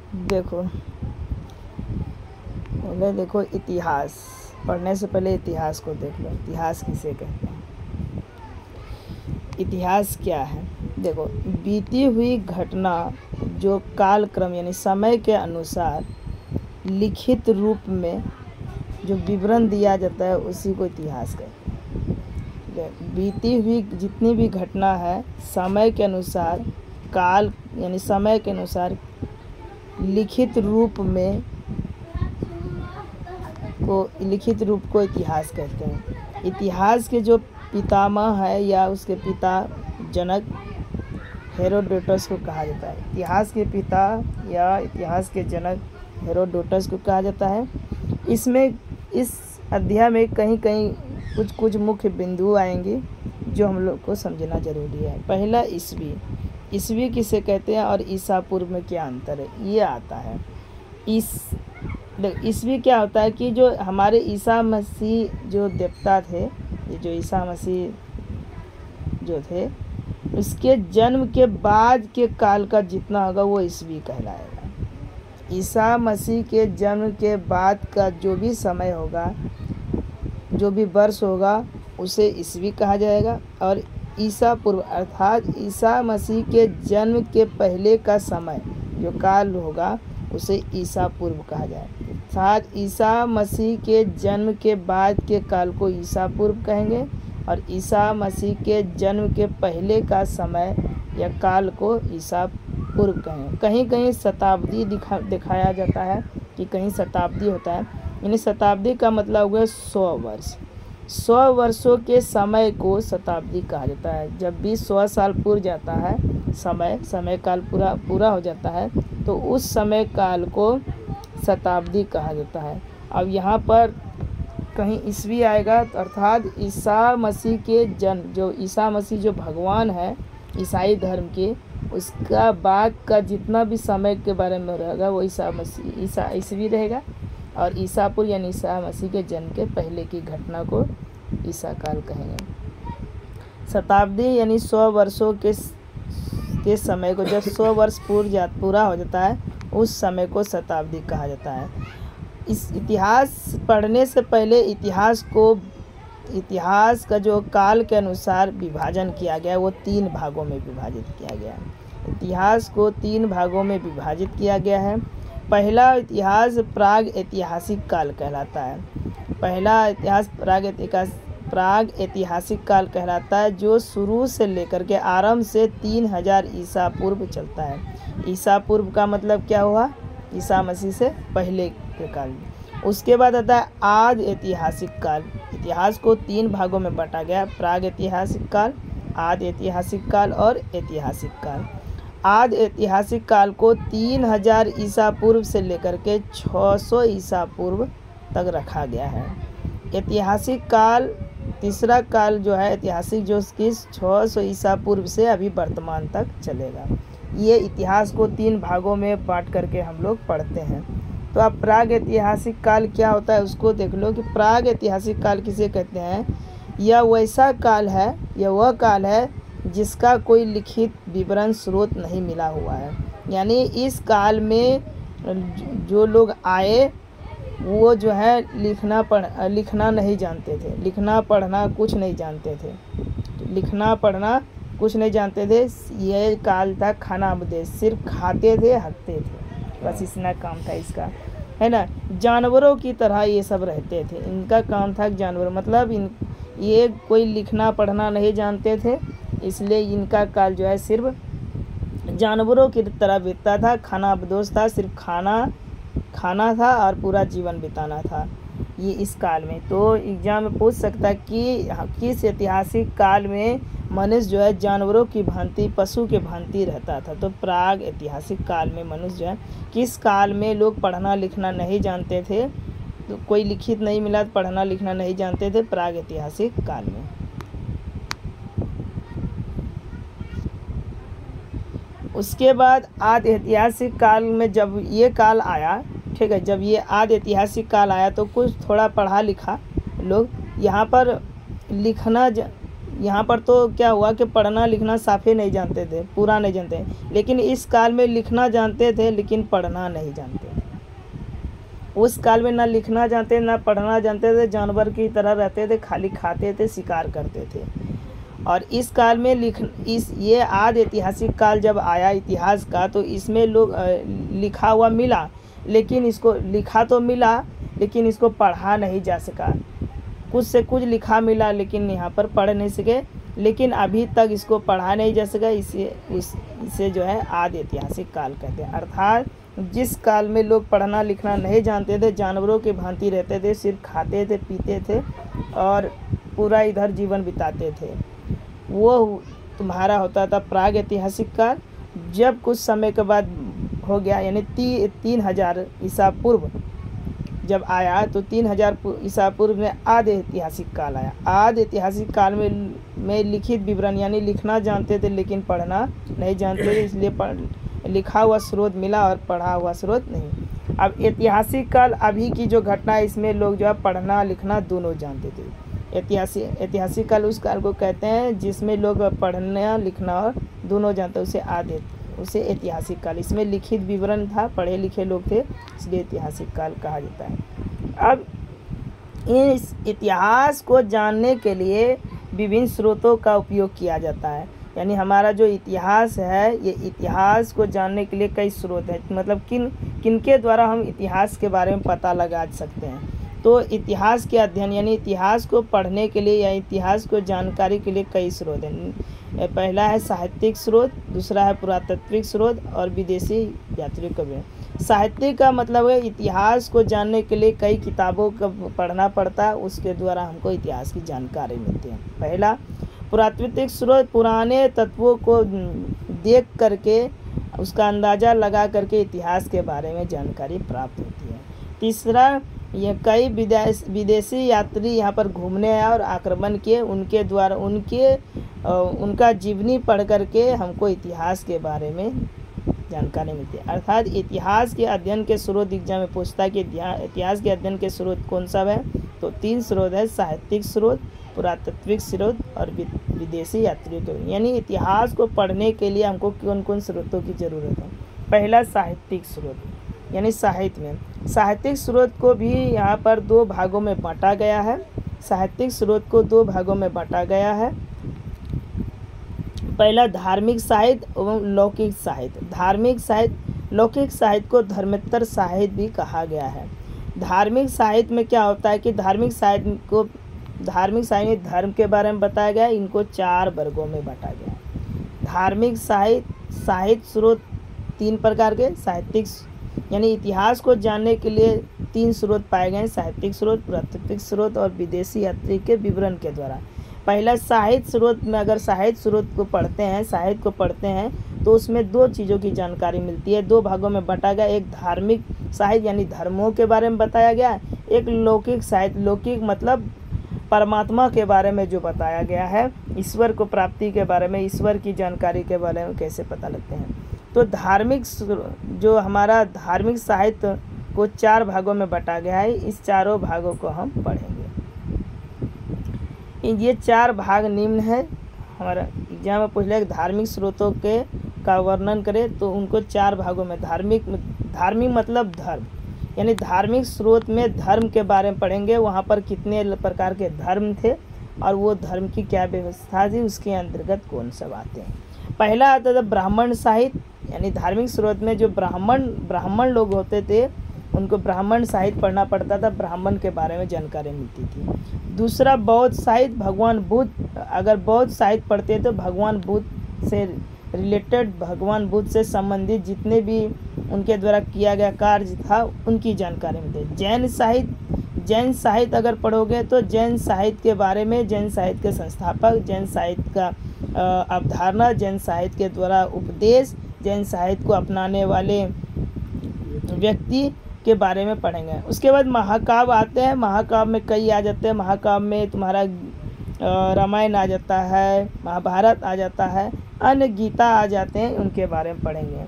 देखो पहले देखो इतिहास पढ़ने से पहले इतिहास को देख लो। इतिहास किसे कहते हैं? इतिहास क्या है? देखो, बीती हुई घटना जो कालक्रम यानी समय के अनुसार लिखित रूप में जो विवरण दिया जाता है उसी को इतिहास कहते हैं। बीती हुई जितनी भी घटना है समय के अनुसार, काल यानी समय के अनुसार लिखित रूप को इतिहास कहते हैं। इतिहास के जो पितामह है या उसके पिता जनक हेरोडोटस को कहा जाता है। इतिहास के पिता या इतिहास के जनक हेरोडोटस को कहा जाता है। इसमें इस अध्याय में कहीं कहीं कुछ मुख्य बिंदु आएंगे जो हम लोग को समझना जरूरी है। पहला, ईसवी किसे कहते हैं और ईसा पूर्व में क्या अंतर है, ये आता है। ईसवी क्या होता है कि जो हमारे ईसा मसीह जो देवता थे, ये जो ईसा मसीह जो थे, उसके जन्म के बाद के काल का जितना होगा वो ईसवी कहलाएगा। ईसा मसीह के जन्म के बाद का जो भी समय होगा, जो भी वर्ष होगा, उसे ईसवी कहा जाएगा। और ईसा पूर्व अर्थात ईसा मसीह के जन्म के पहले का समय जो काल होगा उसे ईसा पूर्व कहा जाएगा। साथ ईसा मसीह के जन्म के बाद के काल को ईसा पूर्व कहेंगे और ईसा मसीह के जन्म के पहले का समय या काल को ईसा पूर्व कहेंगे। कहीं कहीं शताब्दी दिखाया जाता है कि कहीं शताब्दी होता है, यानी शताब्दी का मतलब हुआ 100 वर्ष। 100 वर्षों के समय को शताब्दी कहा जाता है। जब भी 100 साल पूरा जाता है, समय काल पूरा हो जाता है, तो उस समय काल को शताब्दी कहा जाता है। अब यहाँ पर कहीं ईसवी आएगा, अर्थात ईसा मसीह के जन्म, जो ईसा मसीह जो भगवान है ईसाई धर्म के, उसका बाद का जितना भी समय के बारे में रहेगा वो ईसवी रहेगा। और ईसा पूर्व यानी ईसा मसीह के जन्म के पहले की घटना को ईसा काल कहेंगे। शताब्दी यानी 100 वर्षों के समय को, जब 100 वर्ष पूरा हो जाता है उस समय को शताब्दी कहा जाता है। इस इतिहास पढ़ने से पहले इतिहास का जो काल के अनुसार विभाजन किया गया वो 3 भागों में विभाजित किया गया है। इतिहास को 3 भागों में विभाजित किया गया है। पहला इतिहास प्राग ऐतिहासिक काल कहलाता है। पहला इतिहास प्राग ऐतिहासिक काल कहलाता है, जो शुरू से लेकर के आरंभ से 3000 ईसा पूर्व चलता है। ईसा पूर्व का मतलब क्या हुआ? ईसा मसीह से पहले के काल। उसके बाद आता है आदि ऐतिहासिक काल। इतिहास को 3 भागों में बांटा गया, प्राग ऐतिहासिक काल, आदि ऐतिहासिक काल और ऐतिहासिक काल। आदि ऐतिहासिक काल को 3000 ईसा पूर्व से लेकर के 600 ईसा पूर्व तक रखा गया है। ऐतिहासिक काल, तीसरा काल जो है ऐतिहासिक, जो उसकी 600 ईसा पूर्व से अभी वर्तमान तक चलेगा। ये इतिहास को 3 भागों में बांट करके हम लोग पढ़ते हैं। तो अब प्राग ऐतिहासिक काल क्या होता है उसको देख लो कि प्राग ऐतिहासिक काल किसे कहते हैं। यह वैसा काल है, यह वह काल है जिसका कोई लिखित विवरण स्रोत नहीं मिला हुआ है। यानी इस काल में जो लोग आए वो जो है लिखना नहीं जानते थे, लिखना पढ़ना कुछ नहीं जानते थे, लिखना पढ़ना कुछ नहीं जानते थे। ये काल था खाना बदेश, सिर्फ खाते थे, हकते थे, बस इतना काम था इसका, है ना। जानवरों की तरह ये सब रहते थे, इनका काम था जानवर, मतलब ये कोई लिखना पढ़ना नहीं जानते थे, इसलिए इनका काल जो है सिर्फ जानवरों की तरह बीतता था। खाना बदोश था, सिर्फ खाना था और पूरा जीवन बिताना था ये इस काल में। तो एग्जाम में पूछ सकता है कि किस ऐतिहासिक काल में मनुष्य जो है जानवरों की भांति, पशु के भांति रहता था। तो प्राग ऐतिहासिक काल में मनुष्य जो है, किस काल में लोग पढ़ना लिखना नहीं जानते थे, तो कोई लिखित नहीं मिला, पढ़ना लिखना नहीं जानते थे, प्राग ऐतिहासिक काल में। उसके बाद आदि ऐतिहासिक काल में जब ये काल आया, ठीक है, जब ये आदि ऐतिहासिक काल आया तो कुछ थोड़ा पढ़ा लिखा लोग यहाँ पर यहाँ पर तो क्या हुआ कि पढ़ना लिखना साफे नहीं जानते थे, पूरा नहीं जानते, लेकिन इस काल में लिखना जानते थे लेकिन पढ़ना नहीं जानते थे। उस काल में ना लिखना जानते ना पढ़ना जानते थे, जानवर की तरह रहते थे, खाली खाते थे, शिकार करते थे। और इस काल में ये आदि ऐतिहासिक काल जब आया इतिहास का, तो इसमें लोग लिखा हुआ मिला, लेकिन इसको लिखा तो मिला लेकिन इसको पढ़ा नहीं जा सका। कुछ से कुछ लिखा मिला लेकिन यहाँ पर पढ़ नहीं सके, लेकिन अभी तक इसको पढ़ा नहीं जा सका। इसे जो है आदि ऐतिहासिक काल कहते हैं। अर्थात जिस काल में लोग पढ़ना लिखना नहीं जानते थे, जानवरों की भांति रहते थे, सिर्फ खाते थे, पीते थे और पूरा इधर जीवन बिताते थे, वो तुम्हारा होता था प्राग ऐतिहासिक काल। जब कुछ समय के बाद हो गया, यानी 3000 ईसा पूर्व जब आया, तो 3000 ईसा पूर्व में आदि ऐतिहासिक काल आया। आदि ऐतिहासिक काल में लिखित विवरण, यानी लिखना जानते थे लेकिन पढ़ना नहीं जानते थे, इसलिए लिखा हुआ स्रोत मिला और पढ़ा हुआ स्रोत नहीं। अब ऐतिहासिक काल अभी की जो घटना है, इसमें लोग जो है पढ़ना लिखना दोनों जानते थे। ऐतिहासिक काल उस काल को कहते हैं जिसमें लोग पढ़ना लिखना दोनों जानते, उसे ऐतिहासिक काल। इसमें लिखित विवरण था, पढ़े लिखे लोग थे, इसलिए ऐतिहासिक काल कहा जाता है। अब इस इतिहास को जानने के लिए विभिन्न स्रोतों का उपयोग किया जाता है। यानी हमारा जो इतिहास है, ये इतिहास को जानने के लिए कई स्रोत हैं, मतलब किनके द्वारा हम इतिहास के बारे में पता लगा सकते हैं। तो इतिहास के अध्ययन, यानी इतिहास को पढ़ने के लिए या इतिहास को जानकारी के लिए कई स्रोत हैं। पहला है साहित्यिक स्रोत, दूसरा है पुरातात्विक स्रोत और विदेशी यात्रियों का भी। साहित्यिक का मतलब है इतिहास को जानने के लिए कई किताबों का पढ़ना पड़ता है, उसके द्वारा हमको इतिहास की जानकारी मिलती है। पहला पुरातात्विक स्रोत, पुराने तत्वों को देख करके उसका अंदाज़ा लगा करके इतिहास के बारे में जानकारी प्राप्त होती है। तीसरा, ये कई विदेशी यात्री यहाँ पर घूमने आए और आक्रमण किए, उनके द्वारा उनका जीवनी पढ़ करके हमको इतिहास के बारे में जानकारी मिलती है। अर्थात इतिहास के अध्ययन के स्रोत एग्जाम में पूछता है कि इतिहास के अध्ययन के स्रोत कौन सा है, तो 3 स्रोत है, साहित्यिक स्रोत, पुरातात्विक स्रोत और विदेशी यात्रियों के। यानी इतिहास को पढ़ने के लिए हमको कौन कौन स्रोतों की ज़रूरत है। पहला साहित्यिक स्रोत, यानी साहित्य में साहित्यिक स्रोत को भी यहाँ पर 2 भागों में बांटा गया है। साहित्यिक स्रोत को 2 भागों में बांटा गया है। पहला धार्मिक साहित्य एवं लौकिक साहित्य। धार्मिक साहित्य, लौकिक साहित्य को धर्मेतर साहित्य भी कहा गया है। धार्मिक साहित्य में क्या होता है कि धार्मिक साहित्य में धर्म के बारे में बताया गया है। इनको 4 वर्गों में बांटा गया है। धार्मिक साहित्य स्रोत 3 प्रकार के, साहित्यिक यानी इतिहास को जानने के लिए 3 स्रोत पाए गए हैं, साहित्यिक स्रोत, पुरातात्विक स्रोत और विदेशी यात्री के विवरण के द्वारा। पहला साहित्य स्रोत में अगर साहित्य स्रोत को पढ़ते हैं, साहित्य को पढ़ते हैं, तो उसमें 2 चीज़ों की जानकारी मिलती है। 2 भागों में बांटा गया, एक धार्मिक साहित्य यानी धर्मों के बारे में बताया गया, एक लौकिक साहित्य, लौकिक मतलब परमात्मा के बारे में जो बताया गया है, ईश्वर को प्राप्ति के बारे में, ईश्वर की जानकारी के बारे में कैसे पता लगते हैं। तो जो हमारा धार्मिक साहित्य को 4 भागों में बांटा गया है, इस चारों भागों को हम पढ़ेंगे। ये 4 भाग निम्न है। हमारा एग्जाम में पूछ लिया धार्मिक स्रोतों का वर्णन करें, तो उनको 4 भागों में, धार्मिक मतलब धर्म, यानी धार्मिक स्रोत में धर्म के बारे में पढ़ेंगे, वहाँ पर कितने प्रकार के धर्म थे और वो धर्म की क्या व्यवस्था थी, उसके अंतर्गत कौन सब आते हैं। पहला आता था ब्राह्मण साहित्य, यानी धार्मिक स्रोत में जो ब्राह्मण लोग होते थे, उनको ब्राह्मण साहित्य पढ़ना पड़ता था, ब्राह्मण के बारे में जानकारी मिलती थी। दूसरा बौद्ध साहित्य, भगवान बुद्ध, अगर बौद्ध साहित्य पढ़ते तो भगवान बुद्ध से रिलेटेड, भगवान बुद्ध से संबंधित जितने भी उनके द्वारा किया गया कार्य था, उनकी जानकारी मिलती है। जैन साहित्य अगर पढ़ोगे तो जैन साहित्य के बारे में, जैन साहित्य के संस्थापक, जैन साहित्य का अवधारणा, जैन साहित्य के द्वारा उपदेश, जैन साहित्य को अपनाने वाले व्यक्ति के बारे में पढ़ेंगे। उसके बाद महाकाव्य आते हैं। महाकाव्य में कई आ जाते हैं। महाकाव्य में तुम्हारा रामायण आ जाता है, महाभारत आ जाता है, अन्य गीता आ जाते हैं, उनके बारे में पढ़ेंगे।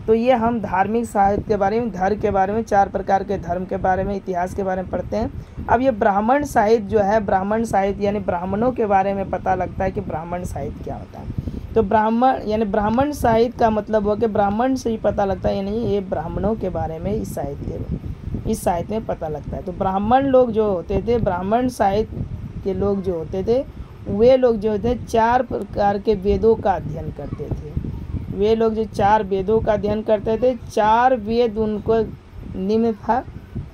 तो ये हम धार्मिक साहित्य के बारे में, धर्म के बारे में, 4 प्रकार के धर्म के बारे में, इतिहास के बारे में पढ़ते हैं। अब ये ब्राह्मण साहित्य जो है, ब्राह्मण साहित्य यानी ब्राह्मणों के बारे में पता लगता है कि ब्राह्मण साहित्य क्या होता है। तो ब्राह्मण यानी ब्राह्मण साहित्य का मतलब हो कि ब्राह्मण से ही पता लगता है, यानी ये ब्राह्मणों के बारे में इस साहित्य में पता लगता है। तो ब्राह्मण लोग जो होते थे, ब्राह्मण साहित्य के लोग जो होते थे, वे लोग जो होते 4 प्रकार के वेदों का अध्ययन करते थे। वे लोग जो 4 वेदों का अध्ययन करते थे, 4 वेद उनको निम्न था,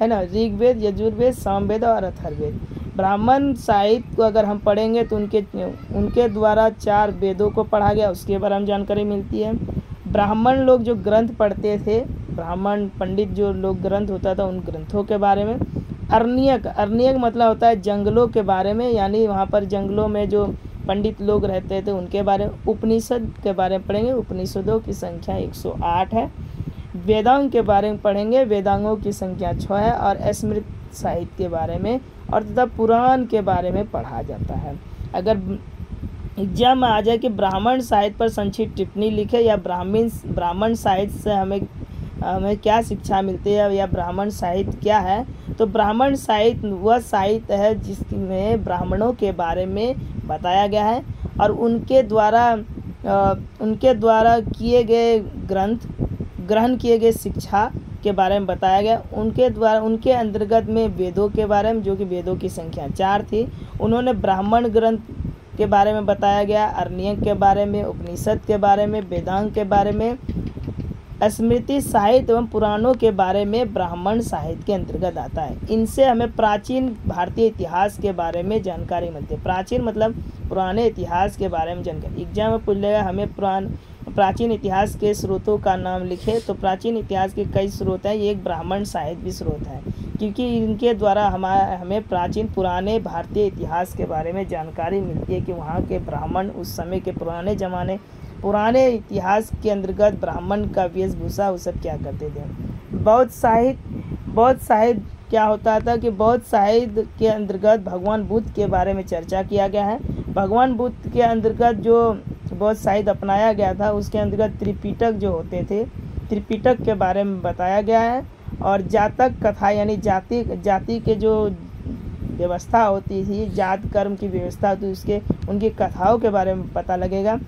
है ना, ऋग्वेद, यजुर्वेद, सामवेद और अथर्ववेद। ब्राह्मण साहित्य को अगर हम पढ़ेंगे तो उनके द्वारा 4 वेदों को पढ़ा गया, उसके बारे में जानकारी मिलती है। ब्राह्मण लोग जो ग्रंथ पढ़ते थे, ब्राह्मण पंडित जो लोग ग्रंथ होता था, उन ग्रंथों के बारे में। अरण्यक मतलब होता है जंगलों के बारे में, यानी वहाँ पर जंगलों में जो पंडित लोग रहते थे उनके बारे में। उपनिषद के बारे में पढ़ेंगे, उपनिषदों की संख्या 108 है। वेदांग के बारे में पढ़ेंगे, वेदांगों की संख्या 6 है। और स्मृत साहित्य के बारे में और तथा पुराण के बारे में पढ़ा जाता है। अगर एग्जाम में आ जाए कि ब्राह्मण साहित्य पर संक्षिप्त टिप्पणी लिखे या ब्राह्मण साहित्य से हमें क्या शिक्षा मिलती है या ब्राह्मण साहित्य क्या है, तो ब्राह्मण साहित्य वह साहित्य है जिसमें ब्राह्मणों के बारे में बताया गया है और उनके द्वारा किए गए ग्रहण किए गए शिक्षा के बारे में बताया गया। उनके अंतर्गत में वेदों के बारे में, जो कि वेदों की संख्या 4 थी, उन्होंने ब्राह्मण ग्रंथ के बारे में बताया गया, अरण्यक के बारे में, उपनिषद के बारे में, वेदांग के बारे में, स्मृति साहित्य एवं पुराणों के बारे में ब्राह्मण साहित्य के अंतर्गत आता है। इनसे हमें प्राचीन भारतीय इतिहास के बारे में जानकारी मिलती है। प्राचीन मतलब पुराने इतिहास के बारे में जानकारी। एग्जाम में पूछ लेगा हमें प्राचीन इतिहास के स्रोतों का नाम लिखे, तो प्राचीन इतिहास के कई स्रोत हैं, ये एक ब्राह्मण साहित्य भी स्रोत है, क्योंकि इनके द्वारा हमें प्राचीन पुराने भारतीय इतिहास के बारे में जानकारी मिलती है कि वहाँ के ब्राह्मण उस समय के पुराने इतिहास के अंतर्गत ब्राह्मण का वेशभूषा वो सब क्या करते थे। बौद्ध साहित्य क्या होता था कि बौद्ध साहित्य के अंतर्गत भगवान बुद्ध के बारे में चर्चा किया गया है। भगवान बुद्ध के अंतर्गत जो बौद्ध साहित्य अपनाया गया था उसके अंतर्गत त्रिपिटक जो होते थे, त्रिपिटक के बारे में बताया गया है। और जातक कथा यानी जाति के जो व्यवस्था होती थी, जात कर्म की व्यवस्था होती, उनकी कथाओं के बारे में पता लगेगा।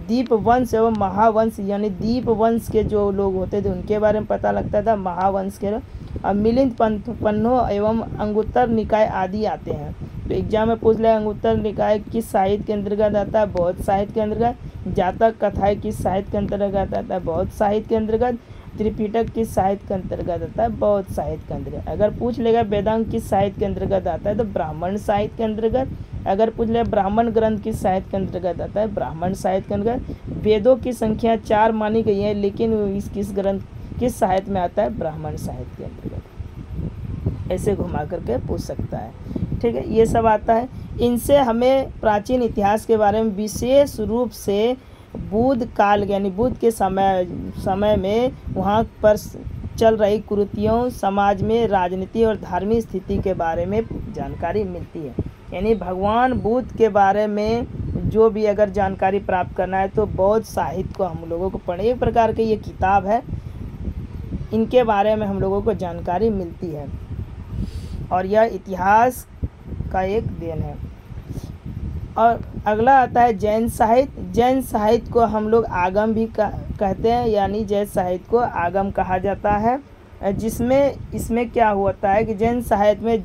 दीप वंश एवं महावंश यानी दीप वंश के जो लोग होते थे उनके बारे में पता लगता था, महावंश के। अब मिलिंद पन्नों एवं अंगुत्तर निकाय आदि आते हैं। तो एग्जाम में पूछ ले अंगुत्तर निकाय किस साहित्य के अंतर्गत आता है, बौद्ध साहित्य के अंतर्गत। जातक कथाएं किस साहित्य के अंतर्गत आता है, बौद्ध साहित्य के अंतर्गत। त्रिपिटक किस साहित्य के अंतर्गत आता है, बौद्ध साहित्य के अंतर्गत। अगर पूछ लेगा वेदांग किस साहित्य के अंतर्गत आता है, तो ब्राह्मण साहित्य के अंतर्गत। अगर पूछ ले ब्राह्मण ग्रंथ किस साहित्य के अंतर्गत आता है, ब्राह्मण साहित्य के अंतर्गत। वेदों की संख्या 4 मानी गई है, लेकिन किस साहित्य में आता है, ब्राह्मण साहित्य के अंतर्गत। ऐसे घुमा करके पूछ सकता है, ठीक है, ये सब आता है। इनसे हमें प्राचीन इतिहास के बारे में विशेष रूप से बुद्ध काल यानी बुद्ध के समय में वहाँ पर चल रही कुरीतियों, समाज में राजनीति और धार्मिक स्थिति के बारे में जानकारी मिलती है। यानी भगवान बुद्ध के बारे में जो भी अगर जानकारी प्राप्त करना है तो बौद्ध साहित्य को हम लोगों को पढ़े। एक प्रकार की ये किताब है, इनके बारे में हम लोगों को जानकारी मिलती है और यह इतिहास का एक देन है। और अगला आता है जैन साहित्य। जैन साहित्य को हम लोग आगम भी कहते हैं, यानी जैन साहित्य को आगम कहा जाता है, इसमें क्या होता है कि जैन साहित्य में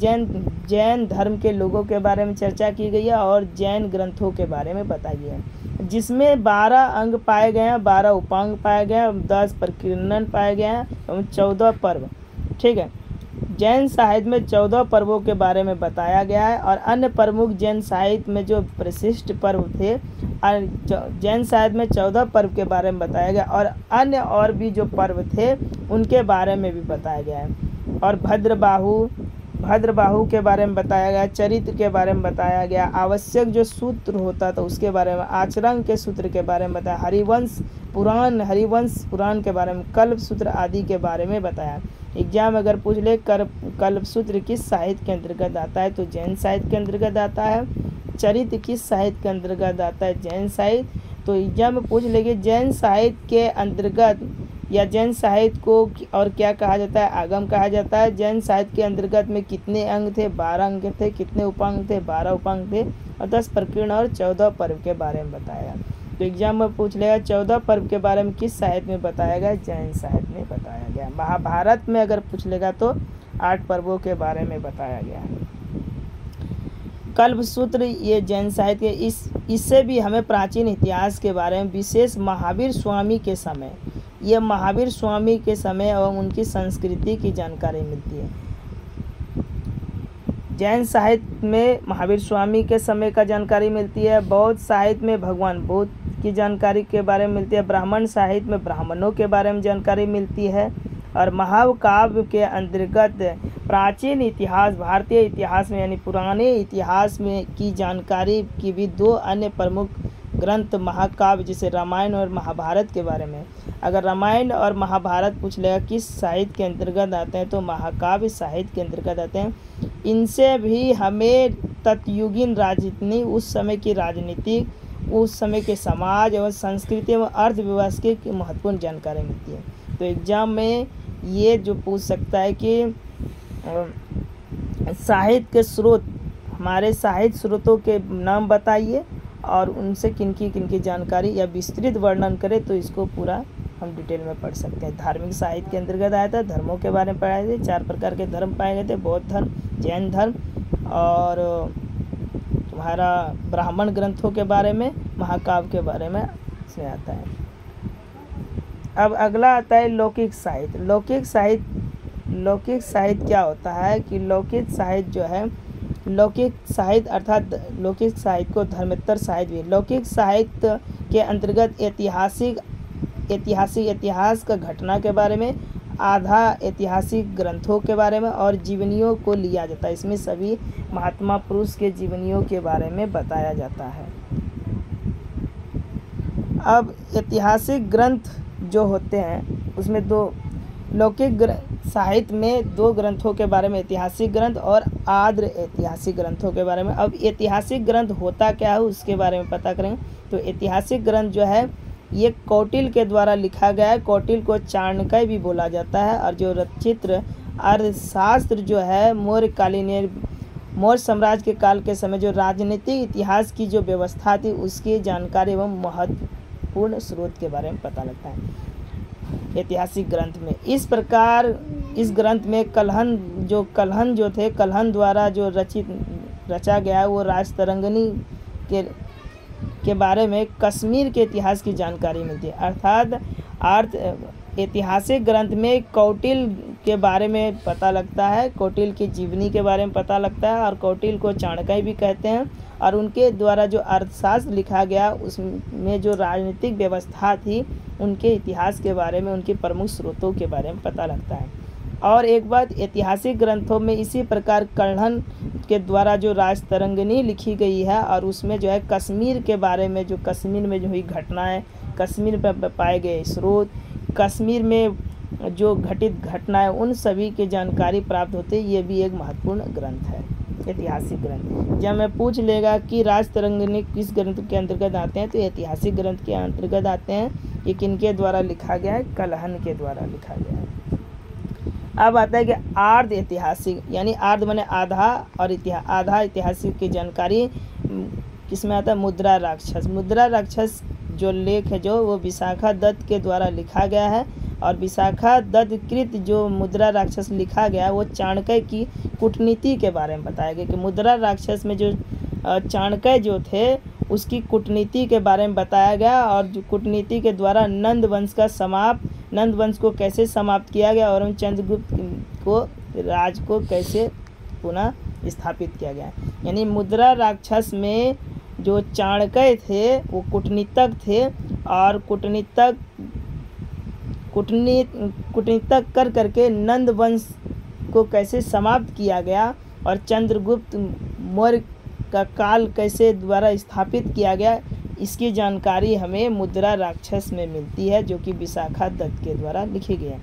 जैन धर्म के लोगों के बारे में चर्चा की गई है और जैन ग्रंथों के बारे में बताया गया है, जिसमें 12 अंग पाए गए हैं, 12 उपांग पाए गए हैं, 10 प्रकीर्णन पाए गए हैं एवं 14 पर्व। ठीक है, जैन साहित्य में 14 पर्वों के बारे में बताया गया है और अन्य प्रमुख जैन साहित्य में जो प्रशिष्ट पर्व थे, जैन साहित्य में 14 पर्व के बारे में बताया गया और अन्य और भी जो पर्व थे उनके बारे में भी बताया गया है। और भद्रबाहु के बारे में बताया गया, चरित्र के बारे में बताया गया, आवश्यक जो सूत्र होता था उसके बारे में, आचरण के सूत्र के बारे में बताया, हरिवंश पुराण के बारे में, कल्प सूत्र आदि के बारे में बताया। एग्जाम अगर पूछ ले कल्प सूत्र किस साहित्य के अंतर्गत आता है, तो जैन साहित्य के अंतर्गत आता है। चरित्र किस साहित्य के अंतर्गत आता है, जैन साहित्य। तो एग्जाम में पूछ लेंगे जैन साहित्य के अंतर्गत या जैन साहित्य को और क्या कहा जाता है, आगम कहा जाता है। जैन साहित्य के अंतर्गत में कितने अंग थे, 12 अंग थे। कितने उपांग थे, 12 उपांग थे। और 10 प्रकीर्ण और 14 पर्व के बारे में बताया। तो एग्जाम में पूछ लेगा 14 पर्व के बारे में किस साहित्य में बताया गया, जैन साहित्य में बताया गया। महाभारत में अगर पूछ लेगा तो 8 पर्वों के बारे में बताया गया है। कल्पसूत्र ये जैन साहित्य इससे भी हमें प्राचीन इतिहास के बारे में, विशेष महावीर स्वामी के समय, ये महावीर स्वामी के समय एवं उनकी संस्कृति की जानकारी मिलती है। जैन साहित्य में महावीर स्वामी के समय का जानकारी मिलती है। बौद्ध साहित्य में भगवान बुद्ध की जानकारी के बारे में मिलती है। ब्राह्मण साहित्य में ब्राह्मणों के बारे में जानकारी मिलती है। और महाकाव्य के अंतर्गत प्राचीन इतिहास, भारतीय इतिहास में यानी पुराने इतिहास में की जानकारी की भी 2 अन्य प्रमुख ग्रंथ महाकाव्य, जैसे रामायण और महाभारत के बारे में। अगर रामायण और महाभारत पूछ लेगा किस साहित्य के अंतर्गत आते हैं, तो महाकाव्य साहित्य के अंतर्गत आते हैं। इनसे भी हमें तत्युगीन राजनीति, उस समय की राजनीति, उस समय के समाज एवं संस्कृति एवं अर्थव्यवस्था की महत्वपूर्ण जानकारी मिलती है। तो एग्जाम में ये जो पूछ सकता है कि साहित्य के स्रोत, हमारे साहित्य स्रोतों के नाम बताइए और उनसे किनकी जानकारी या विस्तृत वर्णन करें, तो इसको पूरा हम डिटेल में पढ़ सकते हैं। धार्मिक साहित्य के अंतर्गत आया था। धर्मों के बारे में पढ़ाए थे। 4 प्रकार के धर्म पाए गए थे, बौद्ध धर्म, जैन धर्म और तुम्हारा ब्राह्मण ग्रंथों के बारे में, महाकाव्य के बारे में इसमें आता है। अब अगला आता है लौकिक साहित्य। लौकिक साहित्य क्या होता है कि लौकिक साहित्य जो है, लौकिक साहित्य अर्थात लौकिक साहित्य को धर्मेतर साहित्य भी। लौकिक साहित्य के अंतर्गत इतिहास का घटना के बारे में, आधा ऐतिहासिक ग्रंथों के बारे में और जीवनियों को लिया जाता है। इसमें सभी महात्मा पुरुष के जीवनियों के बारे में बताया जाता है। अब ऐतिहासिक ग्रंथ जो होते हैं उसमें 2 लौकिक साहित्य में 2 ग्रंथों के बारे में, ऐतिहासिक ग्रंथ और आद्र ऐतिहासिक ग्रंथों के बारे में। अब ऐतिहासिक ग्रंथ होता क्या है उसके बारे में पता करेंगे। तो ऐतिहासिक ग्रंथ जो है ये कौटिल्य के द्वारा लिखा गया है। कौटिल्य को चाणक्य भी बोला जाता है। और जो रचित अर्थशास्त्र जो है मौर्य साम्राज्य के काल के समय जो राजनीतिक इतिहास की जो व्यवस्था थी उसकी जानकारी एवं महत्वपूर्ण स्रोत के बारे में पता लगता है ऐतिहासिक ग्रंथ में। इस प्रकार इस ग्रंथ में कलहन द्वारा जो रचा गया है वो राजतरंगिणी के बारे में कश्मीर के इतिहास की जानकारी मिलती है। अर्थात ऐतिहासिक ग्रंथ में कौटिल्य के बारे में पता लगता है, कौटिल्य की जीवनी के बारे में पता लगता है। और कौटिल्य को चाणक्य भी कहते हैं। और उनके द्वारा जो अर्थशास्त्र लिखा गया उसमें जो राजनीतिक व्यवस्था थी उनके इतिहास के बारे में, उनके प्रमुख स्रोतों के बारे में पता लगता है। और एक बात, ऐतिहासिक ग्रंथों में इसी प्रकार कलहन के द्वारा जो राजतरंगिणी लिखी गई है और उसमें जो है कश्मीर के बारे में, जो कश्मीर में जो हुई घटनाएं, कश्मीर पर पाए गए स्रोत, कश्मीर में जो घटित घटनाएं, उन सभी की जानकारी प्राप्त होती है। ये भी एक महत्वपूर्ण ग्रंथ है ऐतिहासिक ग्रंथ। जब मैं पूछ लेगा कि राजतरंगिणी किस ग्रंथ के अंतर्गत आते हैं, तो ऐतिहासिक ग्रंथ के अंतर्गत आते हैं। ये किनके द्वारा लिखा गया है, कलहन के द्वारा लिखा गया है। अब आता है कि आर्ध ऐतिहासिक, यानी आर्ध माने आधा और आधा ऐतिहासिक की जानकारी किसमें आता है, मुद्रा राक्षस। मुद्रा राक्षस जो लेख है जो वो विशाखा दत्त के द्वारा लिखा गया है। और विशाखा दत्त कृत जो मुद्रा राक्षस लिखा गया है वो चाणक्य की कूटनीति के बारे में बताया गया कि मुद्रा राक्षस में जो चाणक्य जो थे उसकी कूटनीति के बारे में बताया गया। और जो कूटनीति के द्वारा नंद वंश को कैसे समाप्त किया गया और चंद्रगुप्त को राज को कैसे पुनः स्थापित किया गया। यानी मुद्रा राक्षस में जो चाणक्य थे वो कूटनीतक थे और कूटनीतक कर करके नंद वंश को कैसे समाप्त किया गया और चंद्रगुप्त मौर्य का काल कैसे द्वारा स्थापित किया गया, इसकी जानकारी हमें मुद्रा राक्षस में मिलती है जो कि विशाखा दत्त के द्वारा लिखी गई है।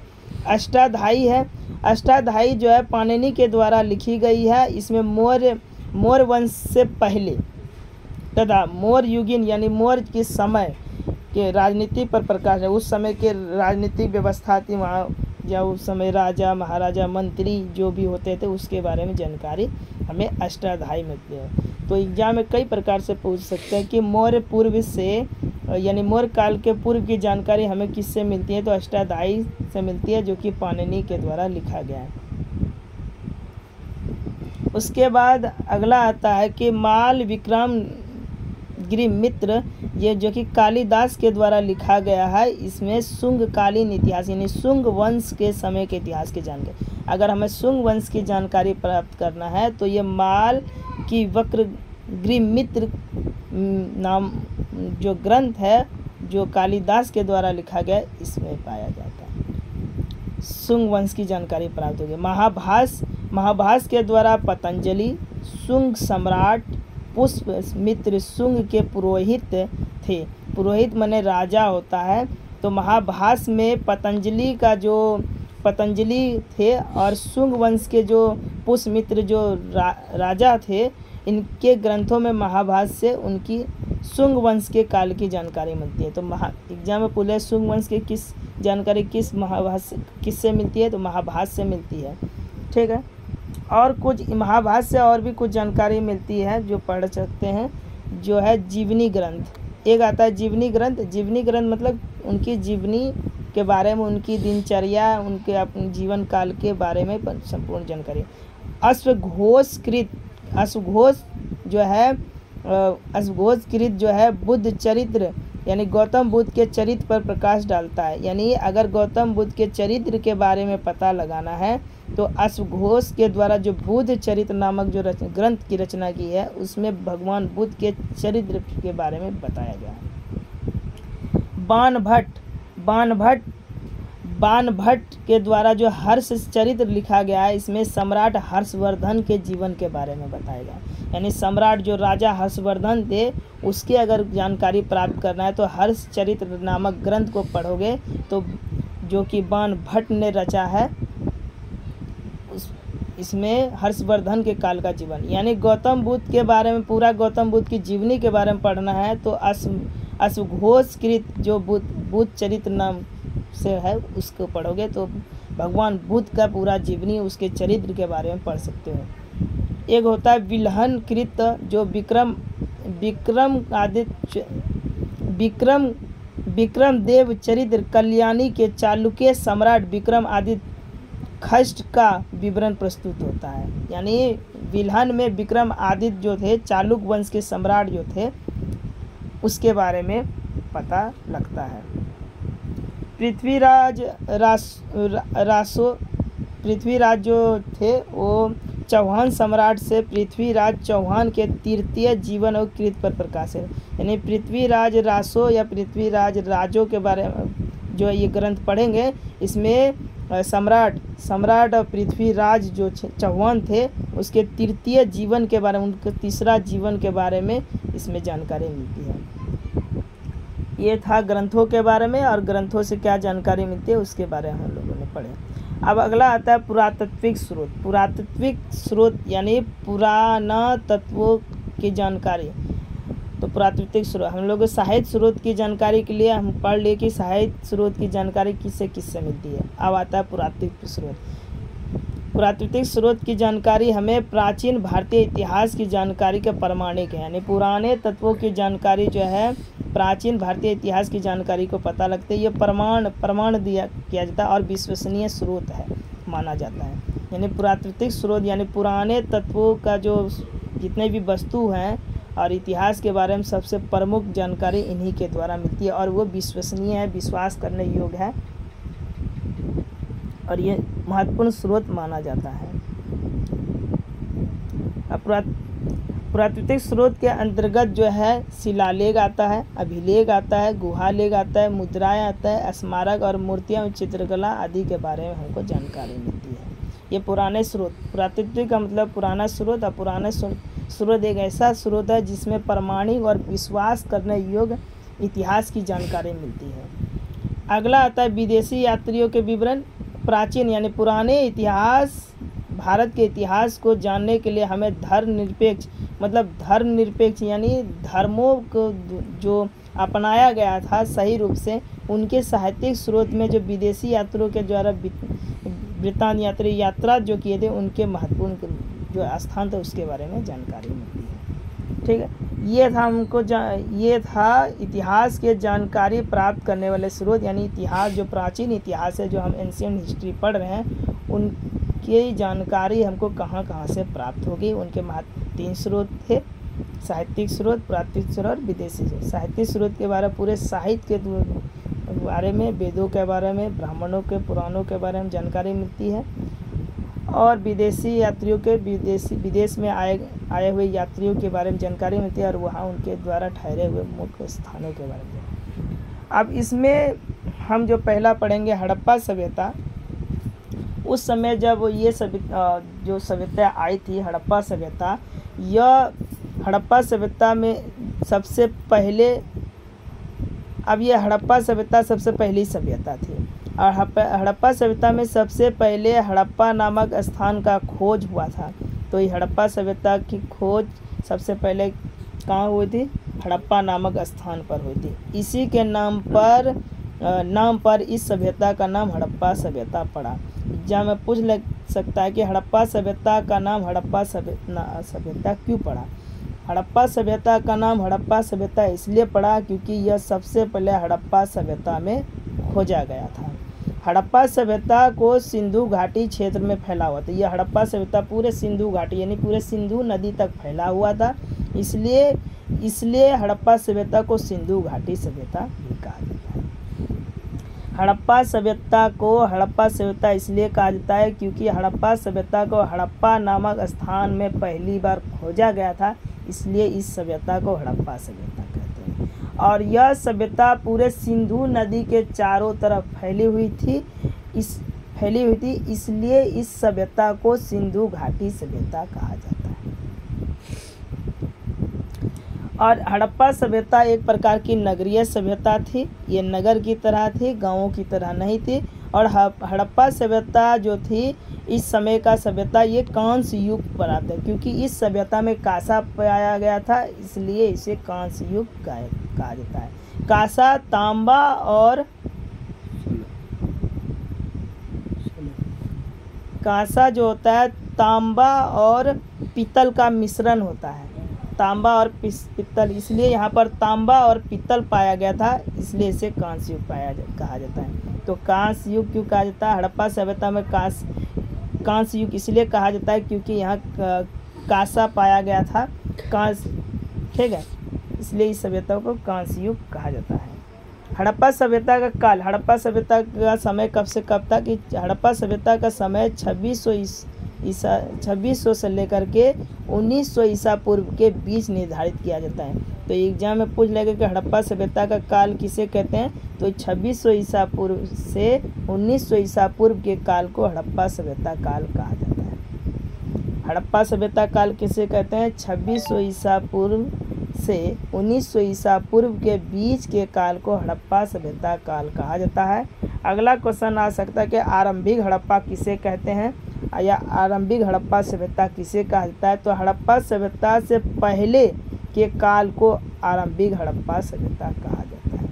अष्टाध्यायी है। अष्टाध्यायी जो है पाणिनि के द्वारा लिखी गई है। इसमें मौर्य वंश से पहले तथा मौर्य युगीन यानी मौर्य के समय के राजनीति पर प्रकाश है। उस समय के राजनीतिक व्यवस्था थी वहाँ, या उस समय राजा महाराजा मंत्री जो भी होते थे उसके बारे में जानकारी हमें अष्टाध्यायी मिलती है। तो एग्जाम में कई प्रकार से पूछ सकते हैं कि मौर्य पूर्व से यानी मौर्य काल के पूर्व की जानकारी हमें किससे मिलती है, तो अष्टाध्यायी से मिलती है, जो कि पाणिनि के द्वारा लिखा गया है। उसके बाद अगला आता है कि माल विक्रम गृहमित्र, ये जो कि कालिदास के द्वारा लिखा गया है। इसमें शुंगकालीन इतिहास यानी शुंग वंश के समय के इतिहास की जानकारी, अगर हमें शुंग वंश की जानकारी प्राप्त करना है तो ये माल की वक्र गृहमित्र नाम जो ग्रंथ है जो कालिदास के द्वारा लिखा गया इसमें पाया जाता है। शुंग वंश की जानकारी प्राप्त होगी। महाभास के द्वारा पतंजलि शुंग सम्राट पुष्यमित्र शुंग के पुरोहित थे। पुरोहित माने राजा होता है। तो महाभास में पतंजलि थे और शुंग वंश के जो पुष्यमित्र जो राजा थे, इनके ग्रंथों में महाभास से उनकी शुंग वंश के काल की जानकारी मिलती है। तो एग्जाम में पूछे शुंग वंश की जानकारी किससे मिलती है, तो महाभास से मिलती है। ठीक है। और कुछ महाभास से और भी कुछ जानकारी मिलती है जो पढ़ सकते हैं, जो है जीवनी ग्रंथ। एक आता है जीवनी ग्रंथ मतलब उनकी जीवनी के बारे में, उनकी दिनचर्या, उनके अपने जीवन काल के बारे में संपूर्ण जानकारी। अश्वघोषकृत जो है बुद्ध चरित्र यानी गौतम बुद्ध के चरित्र पर प्रकाश डालता है। यानी अगर गौतम बुद्ध के चरित्र के बारे में पता लगाना है तो अश्वघोष के द्वारा जो बुद्ध चरित्र नामक जो ग्रंथ की रचना की है उसमें भगवान बुद्ध के चरित्र के बारे में बताया गया है। बाणभट्ट के द्वारा जो हर्ष चरित्र लिखा गया है, इसमें सम्राट हर्षवर्धन के जीवन के बारे में बताया गया। यानी सम्राट जो राजा हर्षवर्धन थे उसकी अगर जानकारी प्राप्त करना है तो हर्ष चरित्र नामक ग्रंथ को पढ़ोगे, तो जो कि बाणभट्ट ने रचा है। इसमें हर्षवर्धन के काल का जीवन, यानी गौतम बुद्ध के बारे में, पूरा गौतम बुद्ध की जीवनी के बारे में पढ़ना है तो अश्वघोषकृत जो बुद्ध चरित्र नाम से है उसको पढ़ोगे तो भगवान बुद्ध का पूरा जीवनी, उसके चरित्र के बारे में पढ़ सकते हो। एक होता है विल्हनकृत जो विक्रम देव चरित्र कल्याणी के चालुक्य सम्राट विक्रमादित्य खष्ट का विवरण प्रस्तुत होता है। यानी विल्हन में विक्रमादित्य जो थे, चालुक्य वंश के सम्राट जो थे, उसके बारे में पता लगता है। पृथ्वीराज जो थे वो चौहान सम्राट से पृथ्वीराज चौहान के तृतीय जीवन और कृत पर प्रकाश है। यानी पृथ्वीराज रासो या पृथ्वीराज राजो के बारे में जो ये ग्रंथ पढ़ेंगे, इसमें सम्राट और पृथ्वीराज जो चौहान थे उसके तृतीय जीवन के बारे में, उनके तीसरा जीवन के बारे में इसमें जानकारी मिलती है। ये था ग्रंथों के बारे में, और ग्रंथों से क्या जानकारी मिलती है उसके बारे में हम लोगों ने पढ़े। अब अगला आता है पुरातात्विक स्रोत यानी पुराना तत्वों की जानकारी। तो पुरातात्विक स्रोत हम लोग साहित्य स्रोत की जानकारी के लिए हम पढ़ लिए कि साहित्य स्रोत की जानकारी किससे मिलती है। अब आता है पुरातात्विक स्रोत। पुरातात्विक स्रोत की जानकारी हमें प्राचीन भारतीय इतिहास की जानकारी के प्रमाणिक है। यानी पुराने तत्वों की जानकारी जो है प्राचीन भारतीय इतिहास की जानकारी को पता लगते हैं। ये प्रमाण दिया किया जाता है और विश्वसनीय स्रोत है माना जाता है। यानी पुरातात्विक स्रोत यानी पुराने तत्वों का जो जितने भी वस्तु हैं और इतिहास के बारे में सबसे प्रमुख जानकारी इन्हीं के द्वारा मिलती है, और वो विश्वसनीय है, विश्वास करने योग्य है, और ये महत्वपूर्ण स्रोत माना जाता है। पुरातात्विक स्रोत के अंतर्गत जो है शिलालेख आता है, अभिलेख आता है, गुहालेख आता है, मुद्राएं आता है, स्मारक और मूर्तियां, चित्रकला आदि के बारे में हमको जानकारी मिलती है। ये पुराने स्रोत, पुरातात्विक का मतलब पुराना स्रोत, और पुराना स्रोत एक ऐसा स्रोत है जिसमें प्रमाणिक और विश्वास करने योग्य इतिहास की जानकारी मिलती है। अगला आता है विदेशी यात्रियों के विवरण। प्राचीन यानी पुराने इतिहास, भारत के इतिहास को जानने के लिए हमें धर्मनिरपेक्ष यानी धर्मों को जो अपनाया गया था सही रूप से, उनके साहित्यिक स्रोत में जो विदेशी यात्रियों के द्वारा वृत्तांत यात्रा जो किए थे उनके महत्वपूर्ण जो स्थान थे उसके बारे में जानकारी मिलती है। ठीक है, ये था इतिहास के जानकारी प्राप्त करने वाले स्रोत, यानी इतिहास जो प्राचीन इतिहास है, जो हम एंशियंट हिस्ट्री पढ़ रहे हैं, उनकी जानकारी हमको कहाँ कहाँ से प्राप्त होगी। उनके 3 स्रोत थे, साहित्यिक स्रोत, प्राकृतिक स्रोत और विदेशी स्रोत। साहित्यिक स्रोत के बारे में पूरे साहित्य के बारे में, वेदों के बारे में, ब्राह्मणों के पुराणों के बारे में जानकारी मिलती है, और विदेशी यात्रियों के विदेश में आए हुए यात्रियों के बारे में जानकारी मिलती है, और वहाँ उनके द्वारा ठहरे हुए मुख्य स्थानों के बारे में। अब इसमें हम जो पहला पढ़ेंगे हड़प्पा सभ्यता। उस समय जब ये जो सभ्यता आई थी हड़प्पा सभ्यता, यह हड़प्पा सभ्यता में सबसे पहले, अब ये हड़प्पा सभ्यता सबसे पहली सभ्यता थी, और हड़प्पा सभ्यता में सबसे पहले हड़प्पा नामक स्थान का खोज हुआ था। तो ये हड़प्पा सभ्यता की खोज सबसे पहले कहाँ हुई थी? हड़प्पा नामक स्थान पर हुई थी। इसी के नाम पर इस सभ्यता का नाम हड़प्पा सभ्यता पड़ा। एग्जाम में पूछ लग सकता है कि हड़प्पा सभ्यता का नाम हड़प्पा सभ्यता क्यों पड़ा? हड़प्पा सभ्यता का नाम हड़प्पा सभ्यता इसलिए पड़ा क्योंकि यह सबसे पहले हड़प्पा सभ्यता में खोजा गया था। हड़प्पा सभ्यता को सिंधु घाटी क्षेत्र में फैला हुआ था। यह हड़प्पा सभ्यता पूरे सिंधु घाटी यानी पूरे सिंधु नदी तक फैला हुआ था, इसलिए हड़प्पा सभ्यता को सिंधु घाटी सभ्यता भी कहा जाता है। हड़प्पा सभ्यता को हड़प्पा सभ्यता इसलिए कहा जाता है क्योंकि हड़प्पा सभ्यता को हड़प्पा नामक स्थान में पहली बार खोजा गया था, इसलिए इस सभ्यता को हड़प्पा सभ्यता कहते हैं। और यह सभ्यता पूरे सिंधु नदी के चारों तरफ फैली हुई थी, इसलिए इस सभ्यता को सिंधु घाटी सभ्यता कहा जाता है। और हड़प्पा सभ्यता एक प्रकार की नगरीय सभ्यता थी। ये नगर की तरह थी, गांवों की तरह नहीं थी। और हड़प्पा सभ्यता जो थी, इस समय का सभ्यता ये कांस्य युग पर आता है, क्योंकि इस सभ्यता में कांसा पाया गया था, इसलिए इसे कांस्य युग कहा जाता है। कांसा, तांबा और कांसा जो होता है तांबा और पीतल का मिश्रण होता है। तांबा और पीतल, इसलिए यहाँ पर तांबा और पीतल पाया गया था, इसलिए इसे कांस्य युग कहा जाता है। तो कांस्य युग क्यों कहा जाता है? हड़प्पा सभ्यता में कांस्य युग इसलिए कहा जाता है क्योंकि यहाँ कांसा पाया गया था, ठीक है, इसलिए इस सभ्यता को कांस्य युग कहा जाता है। हड़प्पा सभ्यता का काल, हड़प्पा सभ्यता का समय कब से कब था कि हड़प्पा सभ्यता का समय 2600 से लेकर के 1900 ईसा पूर्व के बीच निर्धारित किया जाता है। तो एग्जाम में पूछ लेगा कि हड़प्पा सभ्यता का काल किसे कहते हैं, तो 2600 ईसा पूर्व से 1900 ईसा पूर्व के काल को हड़प्पा सभ्यता काल कहा जाता है। हड़प्पा सभ्यता काल किसे कहते हैं? 2600 ईसा पूर्व से 1900 ईसा पूर्व के बीच के काल को हड़प्पा सभ्यता काल कहा जाता है। अगला क्वेश्चन आ सकता है कि आरंभिक हड़प्पा किसे कहते हैं या आरंभिक हड़प्पा सभ्यता किसे कहा जाता है? तो हड़प्पा सभ्यता से पहले के काल को आरंभिक हड़प्पा सभ्यता कहा जाता है।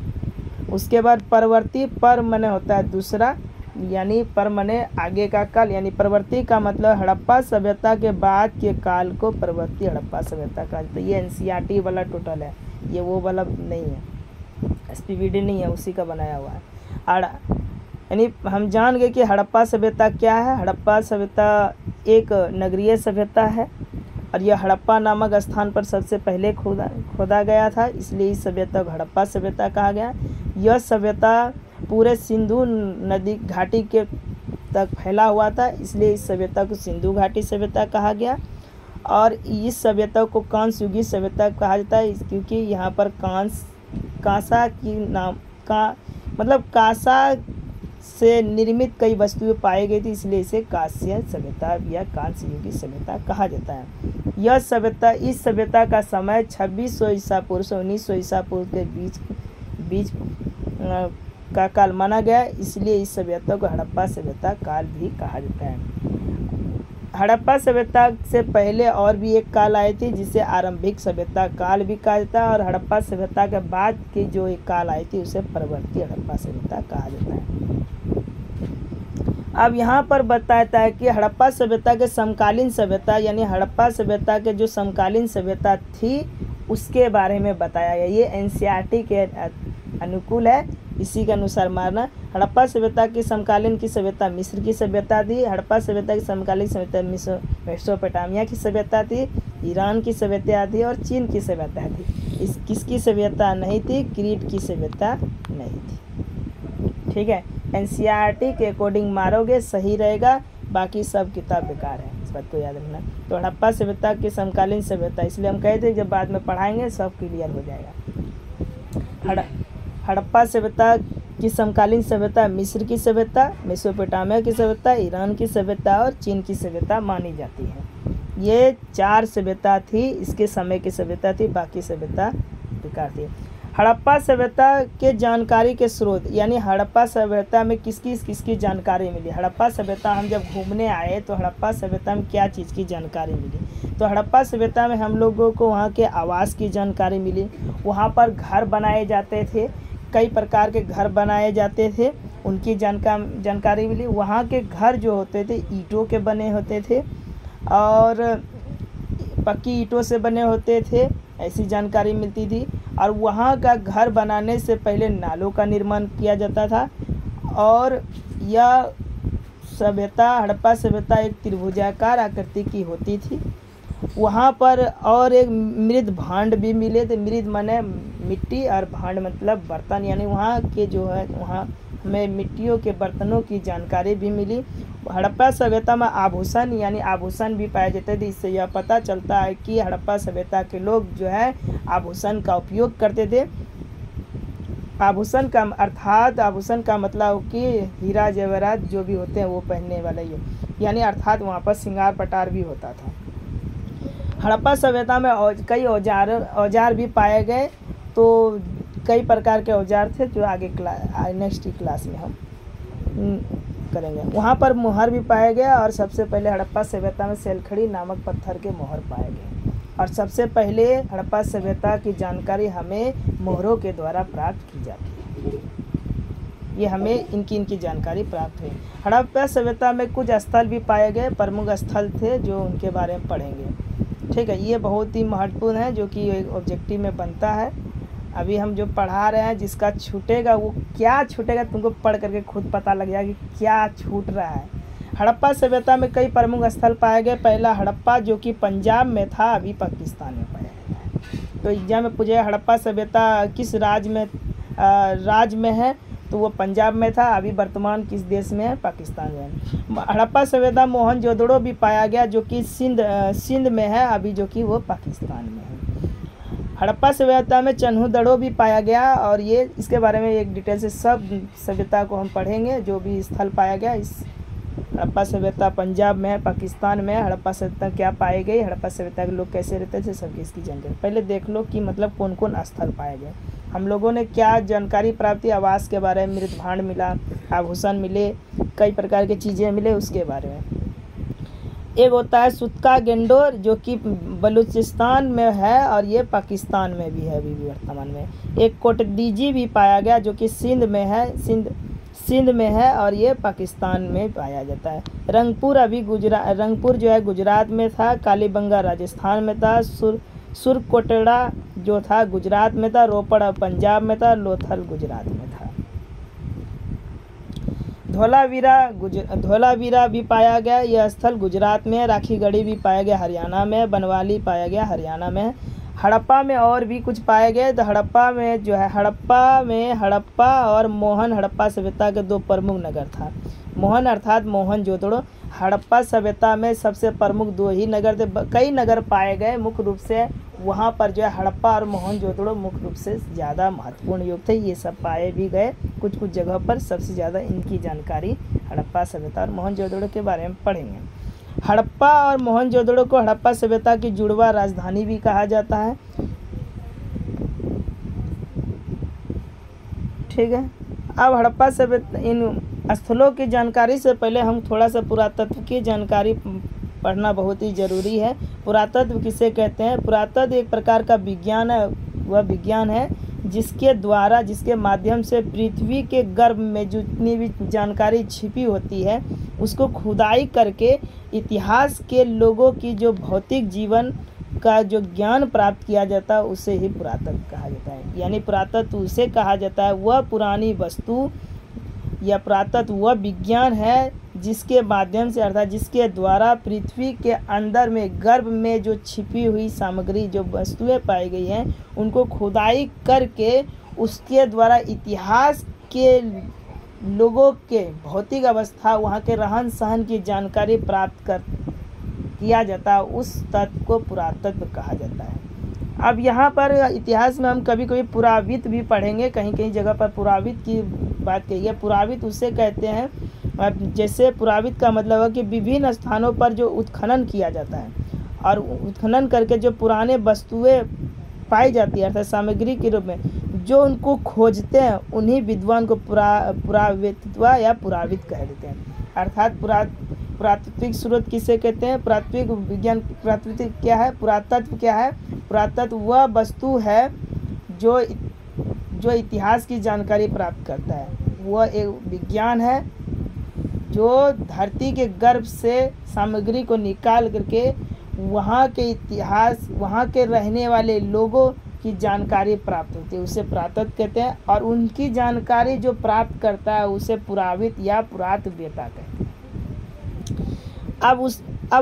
उसके बाद परवर्ती, पर माने होता है दूसरा, यानी पर माने आगे का काल, यानी परवर्ती का मतलब हड़प्पा सभ्यता के बाद के काल को परवर्ती हड़प्पा सभ्यता कहा जाता है। ये एनसीईआरटी वाला टोटल है, ये वो वाला नहीं है, एसपीवीडी नहीं है, उसी का बनाया हुआ है। और यानी हम जान गए कि हड़प्पा सभ्यता क्या है। हड़प्पा सभ्यता एक नगरीय सभ्यता है और यह हड़प्पा नामक स्थान पर सबसे पहले खोदा गया था, इसलिए इस सभ्यता को हड़प्पा सभ्यता कहा गया। यह सभ्यता पूरे सिंधु नदी घाटी के तक फैला हुआ था, इसलिए इस सभ्यता को सिंधु घाटी सभ्यता कहा गया। और इस सभ्यता को कांस्य युगीय सभ्यता कहा जाता है, क्योंकि यहाँ पर कांसा की नाम का मतलब कांसा से निर्मित कई वस्तुएं पाई गई थी, इसलिए इसे कांस्य सभ्यता या कांस्य युगीय सभ्यता कहा जाता है। यह सभ्यता, इस सभ्यता का समय 2600 ईसा पूर्व से 1900 ईसा पूर्व के बीच का काल माना गया, इसलिए इस सभ्यता को हड़प्पा सभ्यता काल भी कहा जाता है। हड़प्पा सभ्यता से पहले और भी एक काल आई थी जिसे आरंभिक सभ्यता काल भी कहा जाता है, और हड़प्पा सभ्यता के बाद की जो एक काल आई थी उसे परवर्ती हड़प्पा सभ्यता कहा जाता है। अब यहाँ पर बताता है कि हड़प्पा सभ्यता के समकालीन सभ्यता यानी हड़प्पा सभ्यता के जो समकालीन सभ्यता थी उसके बारे में बताया गया। ये एनसीईआरटी के अनुकूल है, इसी के अनुसार मारना। हड़प्पा सभ्यता की समकालीन की सभ्यता मिस्र की सभ्यता थी। हड़प्पा सभ्यता की समकालीन सभ्यता मेसोपोटामिया की सभ्यता थी, ईरान की सभ्यता थी और चीन की सभ्यता थी। इस किसकी सभ्यता नहीं थी? क्रीट की सभ्यता नहीं थी। ठीक है, एनसीईआरटी के अकॉर्डिंग मारोगे सही रहेगा, बाकी सब किताब बेकार है, इस बात को याद रखना। तो हड़प्पा सभ्यता की समकालीन सभ्यता, इसलिए हम कहते हैं जब बाद में पढ़ाएंगे सब क्लियर हो जाएगा। हड़प्पा सभ्यता की समकालीन सभ्यता मिस्र की सभ्यता, मेसोपोटामिया की सभ्यता, ईरान की सभ्यता और चीन की सभ्यता मानी जाती है। ये 4 सभ्यता थी, इसके समय की सभ्यता थी, बाकी सभ्यता बेकार थी। हड़प्पा सभ्यता के जानकारी के स्रोत, यानी हड़प्पा सभ्यता में किसकी जानकारी मिली। हड़प्पा सभ्यता हम जब घूमने आए तो हड़प्पा सभ्यता में क्या चीज़ की जानकारी मिली? तो हड़प्पा सभ्यता में हम लोगों को वहाँ के आवास की जानकारी मिली, वहाँ पर घर बनाए जाते थे, कई प्रकार के घर बनाए जाते थे, उनकी जानकारी मिली। वहाँ के घर जो होते थे ईंटों के बने होते थे और पक्की ईंटों से बने होते थे, ऐसी जानकारी मिलती थी। और वहाँ का घर बनाने से पहले नालों का निर्माण किया जाता था। और यह सभ्यता हड़प्पा सभ्यता एक त्रिभुजाकार आकृति की होती थी। वहाँ पर और एक मृद भांड भी मिले थे। मृद माने मिट्टी और भांड मतलब बर्तन, यानी वहाँ के जो है वहाँ हमें मिट्टियों के बर्तनों की जानकारी भी मिली। हड़प्पा सभ्यता में आभूषण यानी आभूषण भी पाए जाते थे। इससे यह पता चलता है कि हड़प्पा सभ्यता के लोग जो है आभूषण का उपयोग करते थे। आभूषण का मतलब कि हीरा जेवरात जो भी होते हैं वो पहनने वाला ही, यानी अर्थात वहाँ पर श्रृंगार पटार भी होता था। हड़प्पा सभ्यता में कई औजार भी पाए गए। तो कई प्रकार के औजार थे जो आगे नेक्स्ट क्लास में हम करेंगे। वहाँ पर मोहर भी पाया गया और सबसे पहले हड़प्पा सभ्यता में सेलखड़ी नामक पत्थर के मोहर पाए गए। और सबसे पहले हड़प्पा सभ्यता की जानकारी हमें मोहरों के द्वारा प्राप्त की जाती है। ये हमें इनकी जानकारी प्राप्त हुई। हड़प्पा सभ्यता में कुछ स्थल भी पाए गए, प्रमुख स्थल थे जो उनके बारे में पढ़ेंगे। ठीक है, ये बहुत ही महत्वपूर्ण है जो कि एक ऑब्जेक्टिव में बनता है। अभी हम जो पढ़ा रहे हैं, जिसका छूटेगा वो क्या छूटेगा तुमको पढ़ करके खुद पता लग जाएगा कि क्या छूट रहा है। हड़प्पा सभ्यता में कई प्रमुख स्थल पाए गए। पहला हड़प्पा जो कि पंजाब में था, अभी पाकिस्तान में पाया जाता है। तो एग्जाम में पूछे हड़प्पा सभ्यता किस राज्य में है, तो वो पंजाब में था, अभी वर्तमान किस देश में है, पाकिस्तान में है। हड़प्पा सभ्यता मोहनजोदड़ो भी पाया गया जो कि सिंध में है, अभी जो कि वो पाकिस्तान में है। हड़प्पा सभ्यता में चन्हूदड़ो भी पाया गया और ये इसके बारे में एक डिटेल से सब सभ्यता को हम पढ़ेंगे जो भी स्थल पाया गया। इस हड़प्पा सभ्यता पंजाब में है, पाकिस्तान में है। हड़प्पा सभ्यता क्या पाई गई, हड़प्पा सभ्यता के लोग कैसे रहते थे, सबकी इसकी जानकारी पहले देख लो कि मतलब कौन कौन स्थल पाए गए। हम लोगों ने क्या जानकारी प्राप्त की, आवास के बारे में, मृद भांड मिला, आभूषण मिले, कई प्रकार की चीज़ें मिले उसके बारे में। एक होता है सुतका गेंडोर जो कि बलूचिस्तान में है और ये पाकिस्तान में भी है अभी भी वर्तमान में। एक कोटडीजी भी पाया गया जो कि सिंध में है और ये पाकिस्तान में पाया जाता है। रंगपुर जो है गुजरात में था, कालीबंगा राजस्थान में था, सुरकोटड़ा जो था गुजरात में था, रोपड़ पंजाब में था, लोथल गुजरात में था। धौलावीरा भी पाया गया, यह स्थल गुजरात में है। राखीगढ़ी भी पाया गया हरियाणा में, बनवाली पाया गया हरियाणा में। हड़प्पा में और भी कुछ पाए गए। तो हड़प्पा में जो है हड़प्पा और मोहन हड़प्पा सभ्यता के 2 प्रमुख नगर था। मोहन अर्थात मोहनजोदड़ो। हड़प्पा सभ्यता में सबसे प्रमुख 2 ही नगर थे, कई नगर पाए गए, मुख्य रूप से वहाँ पर जो है हड़प्पा और मोहनजोदड़ो मुख्य रूप से ज़्यादा महत्वपूर्ण युग थे। ये सब पाए भी गए कुछ जगह पर। सबसे ज़्यादा इनकी जानकारी हड़प्पा सभ्यता और मोहनजोदड़ो के बारे में पढ़ेंगे। हड़प्पा और मोहनजोदड़ो को हड़प्पा सभ्यता की जुड़वा राजधानी भी कहा जाता है। ठीक है, अब हड़प्पा सभ्यता इन स्थलों की जानकारी से पहले हम थोड़ा सा पुरातत्व की जानकारी पढ़ना बहुत ही ज़रूरी है। पुरातत्व किसे कहते हैं? पुरातत्व एक प्रकार का विज्ञान है, वह विज्ञान है जिसके माध्यम से पृथ्वी के गर्भ में जितनी भी जानकारी छिपी होती है उसको खुदाई करके इतिहास के लोगों की जो भौतिक जीवन का जो ज्ञान प्राप्त किया जाता है उसे ही पुरातत्व कहा जाता है। यानी पुरातत्व उसे कहा जाता है वह पुरानी वस्तु या पुरातत्व वह विज्ञान है जिसके माध्यम से अर्थात जिसके द्वारा पृथ्वी के अंदर में गर्भ में जो छिपी हुई सामग्री जो वस्तुएं पाई गई हैं उनको खुदाई करके उसके द्वारा इतिहास के लोगों के भौतिक अवस्था वहाँ के रहन सहन की जानकारी प्राप्त किया जाता है, उस तत्व को पुरातत्व कहा जाता है। अब यहाँ पर इतिहास में हम कभी कभी पुरावित भी पढ़ेंगे, कहीं कहीं जगह पर पुरावित की बात कही है। पुरावित उसे कहते हैं, जैसे पुरावित का मतलब है कि विभिन्न स्थानों पर जो उत्खनन किया जाता है और उत्खनन करके जो पुराने वस्तुएं पाई जाती है अर्थात सामग्री के रूप में जो उनको खोजते हैं उन्हीं विद्वान को पुरावित्व या पुरावित कह देते हैं। अर्थात पुरातात्विक स्रोत किसे कहते हैं? पुरातात्विक विज्ञान पुरातात्विक क्या है? पुरातत्व क्या है? पुरातत्व वह वस्तु है जो इतिहास की जानकारी प्राप्त करता है। वह एक विज्ञान है जो धरती के गर्भ से सामग्री को निकाल करके वहाँ के इतिहास वहाँ के रहने वाले लोगों की जानकारी प्राप्त होती है, उसे पुरातत्व कहते हैं। और उनकी जानकारी जो प्राप्त करता है उसे पुरावित या पुरातत्ववेत्ता कहते हैं। अब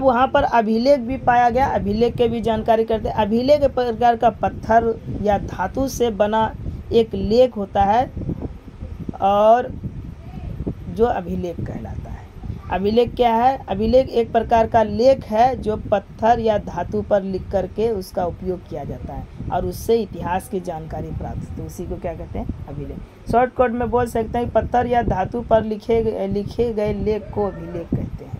वहाँ पर अभिलेख भी पाया गया, अभिलेख के भी जानकारी करते हैं। अभिलेख एक प्रकार का पत्थर या धातु से बना एक लेख होता है और जो अभिलेख कहलाता है। अभिलेख क्या है? अभिलेख एक प्रकार का लेख है जो पत्थर या धातु पर लिख करके उसका उपयोग किया जाता है और उससे इतिहास की जानकारी प्राप्त होती है, उसी को क्या कहते हैं? अभिलेख। शॉर्टकट में बोल सकते हैं पत्थर या धातु पर लिखे गए लेख को अभिलेख कहते हैं।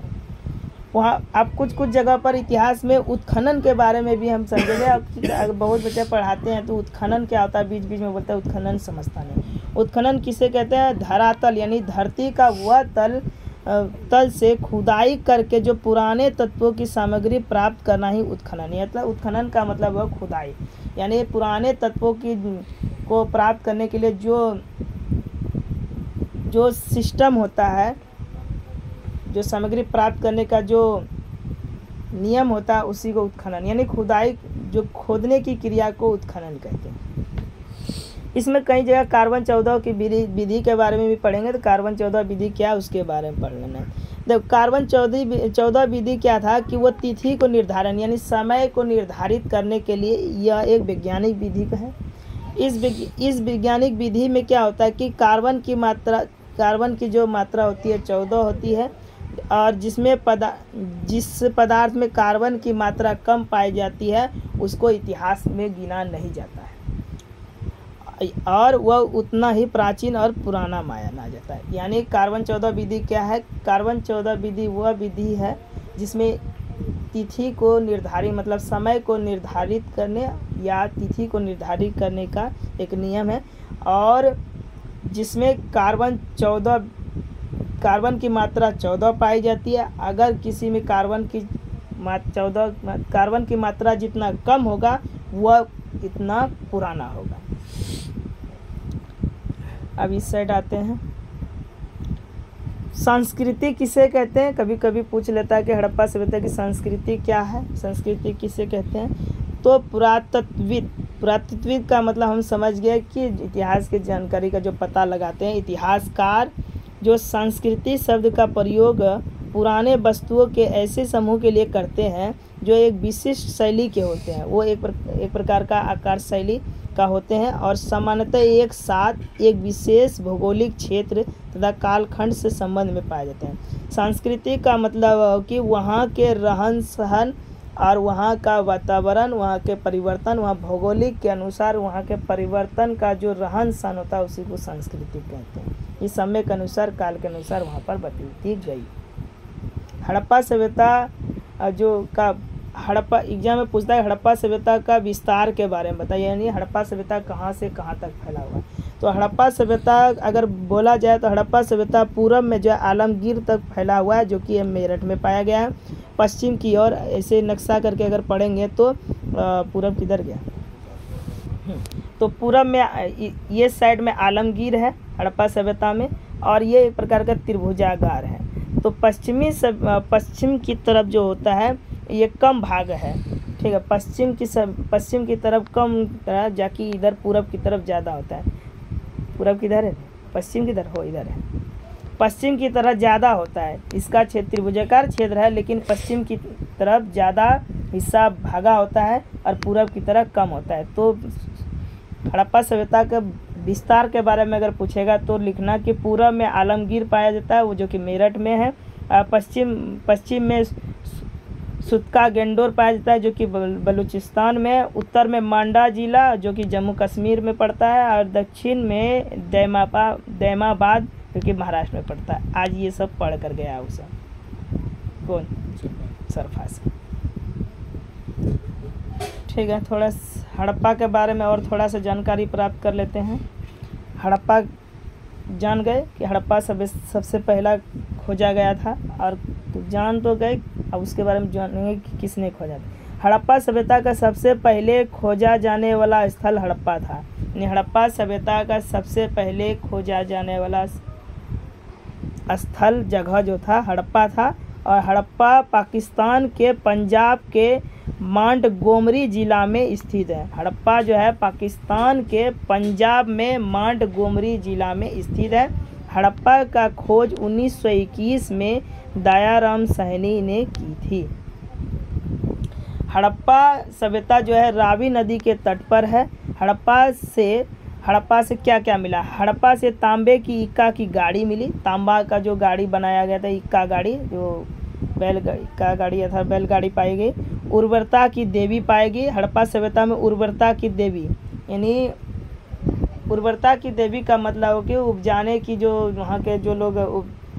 वहाँ आप कुछ जगह पर इतिहास में उत्खनन के बारे में भी हम समझेंगे। बहुत बच्चे पढ़ाते हैं तो उत्खनन क्या होता है बीच बीच में बोलते हैं उत्खनन समझता नहीं। उत्खनन किसे कहते हैं? धरातल यानी धरती का वह तल से खुदाई करके जो पुराने तत्वों की सामग्री प्राप्त करना ही उत्खनन है। मतलब उत्खनन का मतलब है खुदाई, यानी पुराने तत्वों को प्राप्त करने के लिए जो सिस्टम होता है, जो सामग्री प्राप्त करने का जो नियम होता है उसी को उत्खनन यानी खुदाई, जो खोदने की क्रिया को उत्खनन कहते हैं। इसमें कई जगह कार्बन 14 की विधि के बारे में भी पढ़ेंगे, तो कार्बन 14 विधि क्या है उसके बारे में पढ़ लेना है। जब कार्बन 14 विधि क्या था कि वो तिथि को निर्धारण यानी समय को निर्धारित करने के लिए यह एक वैज्ञानिक विधि है। इस वैज्ञानिक विधि में क्या होता है कि कार्बन की जो मात्रा होती है 14 होती है और जिस पदार्थ में कार्बन की मात्रा कम पाई जाती है उसको इतिहास में गिना नहीं जाता है और वह उतना ही प्राचीन और पुराना माना जाता है। यानी कार्बन 14 विधि क्या है? कार्बन 14 विधि वह विधि है जिसमें तिथि को निर्धारित मतलब समय को निर्धारित करने या तिथि को निर्धारित करने का एक नियम है और जिसमें कार्बन की मात्रा 14 पाई जाती है। अगर किसी में कार्बन की मात्रा जितना कम होगा वह इतना पुराना होगा। अब इस साइड आते हैं। संस्कृति किसे कहते हैं? कभी कभी पूछ लेता है कि हड़प्पा सभ्यता की संस्कृति क्या है, संस्कृति किसे कहते हैं? तो पुरातत्विद का मतलब हम समझ गए कि इतिहास की जानकारी का जो पता लगाते हैं। इतिहासकार जो संस्कृति शब्द का प्रयोग पुराने वस्तुओं के ऐसे समूह के लिए करते हैं जो एक विशिष्ट शैली के होते हैं, वो एक प्रकार का आकार शैली का होते हैं और सामान्यतः एक साथ एक विशेष भौगोलिक क्षेत्र तथा कालखंड से संबंध में पाए जाते हैं। संस्कृति का मतलब कि वहाँ के रहन सहन और वहाँ का वातावरण, वहाँ के परिवर्तन, वहाँ भौगोलिक के अनुसार वहाँ के परिवर्तन का जो रहन सहन होता है उसी को संस्कृति कहते हैं। इस समय के अनुसार काल के अनुसार वहाँ पर बदलती गई। हड़प्पा सभ्यता हड़प्पा एग्जाम में पूछता है हड़प्पा सभ्यता का विस्तार के बारे में बताइए, यानी हड़प्पा सभ्यता कहाँ से कहाँ तक फैला हुआ है। तो हड़प्पा सभ्यता अगर बोला जाए तो हड़प्पा सभ्यता पूरब में जो है आलमगीर तक फैला हुआ है जो कि मेरठ में पाया गया है। पश्चिम की ओर ऐसे नक्शा करके अगर पढ़ेंगे तो पूरब किधर गया, तो पूरब में ये साइड में आलमगीर है हड़प्पा सभ्यता में, और ये एक प्रकार का त्रिभुजाकार है। तो पश्चिम की तरफ जो होता है ये कम भाग है, ठीक है। पश्चिम की तरफ कम जाकि इधर पूरब की तरफ ज़्यादा होता है। पूरब किधर है, पश्चिम किधर हो, इधर है। पश्चिम की तरफ ज़्यादा होता है, इसका क्षेत्र त्रिभुजाकार क्षेत्र है, लेकिन पश्चिम की तरफ ज़्यादा हिस्सा भागा होता है और पूरब की तरफ कम होता है। तो हड़प्पा सभ्यता के विस्तार के बारे में अगर पूछेगा तो लिखना कि पूरब में आलमगीर पाया जाता है, वो जो कि मेरठ में है। पश्चिम में सुतका गेंडोर पाया जाता है जो कि बलूचिस्तान में। उत्तर में मांडा जिला जो कि जम्मू कश्मीर में पड़ता है, और दक्षिण में दैमाबाद जो कि महाराष्ट्र में पड़ता है। आज ये सब पढ़ कर गया उसे कौन, सरफास। ठीक है, थोड़ा हड़प्पा के बारे में और थोड़ा सा जानकारी प्राप्त कर लेते हैं। हड़प्पा जान गए कि हड़प्पा सबसे पहला खोजा गया था, और जान तो गए, अब उसके बारे में जानेंगे कि किसने खोजा था। हड़प्पा सभ्यता का सबसे पहले खोजा जाने वाला स्थल हड़प्पा था। हड़प्पा सभ्यता का सबसे पहले खोजा जाने वाला स्थल जगह जो था हड़प्पा था, और हड़प्पा पाकिस्तान के पंजाब के मांडगोमरी जिला में स्थित है। हड़प्पा जो है पाकिस्तान के पंजाब में मांडगोमरी जिला में स्थित है। हड़प्पा का खोज 1921 में दयाराम साहनी ने की थी। हड़प्पा सभ्यता जो है रावी नदी के तट पर है। हड़प्पा से क्या क्या मिला? हड़प्पा से तांबे की इक्का की गाड़ी मिली। तांबा का जो गाड़ी बनाया गया था, इक्का गाड़ी, जो बैलगाड़ी अर्थात बैलगाड़ी पाई गई। उर्वरता की देवी पाई गई। हड़प्पा सभ्यता में उर्वरता की देवी, यानी उर्वरता की देवी का मतलब हो कि उपजाने की, जो वहाँ के जो लोग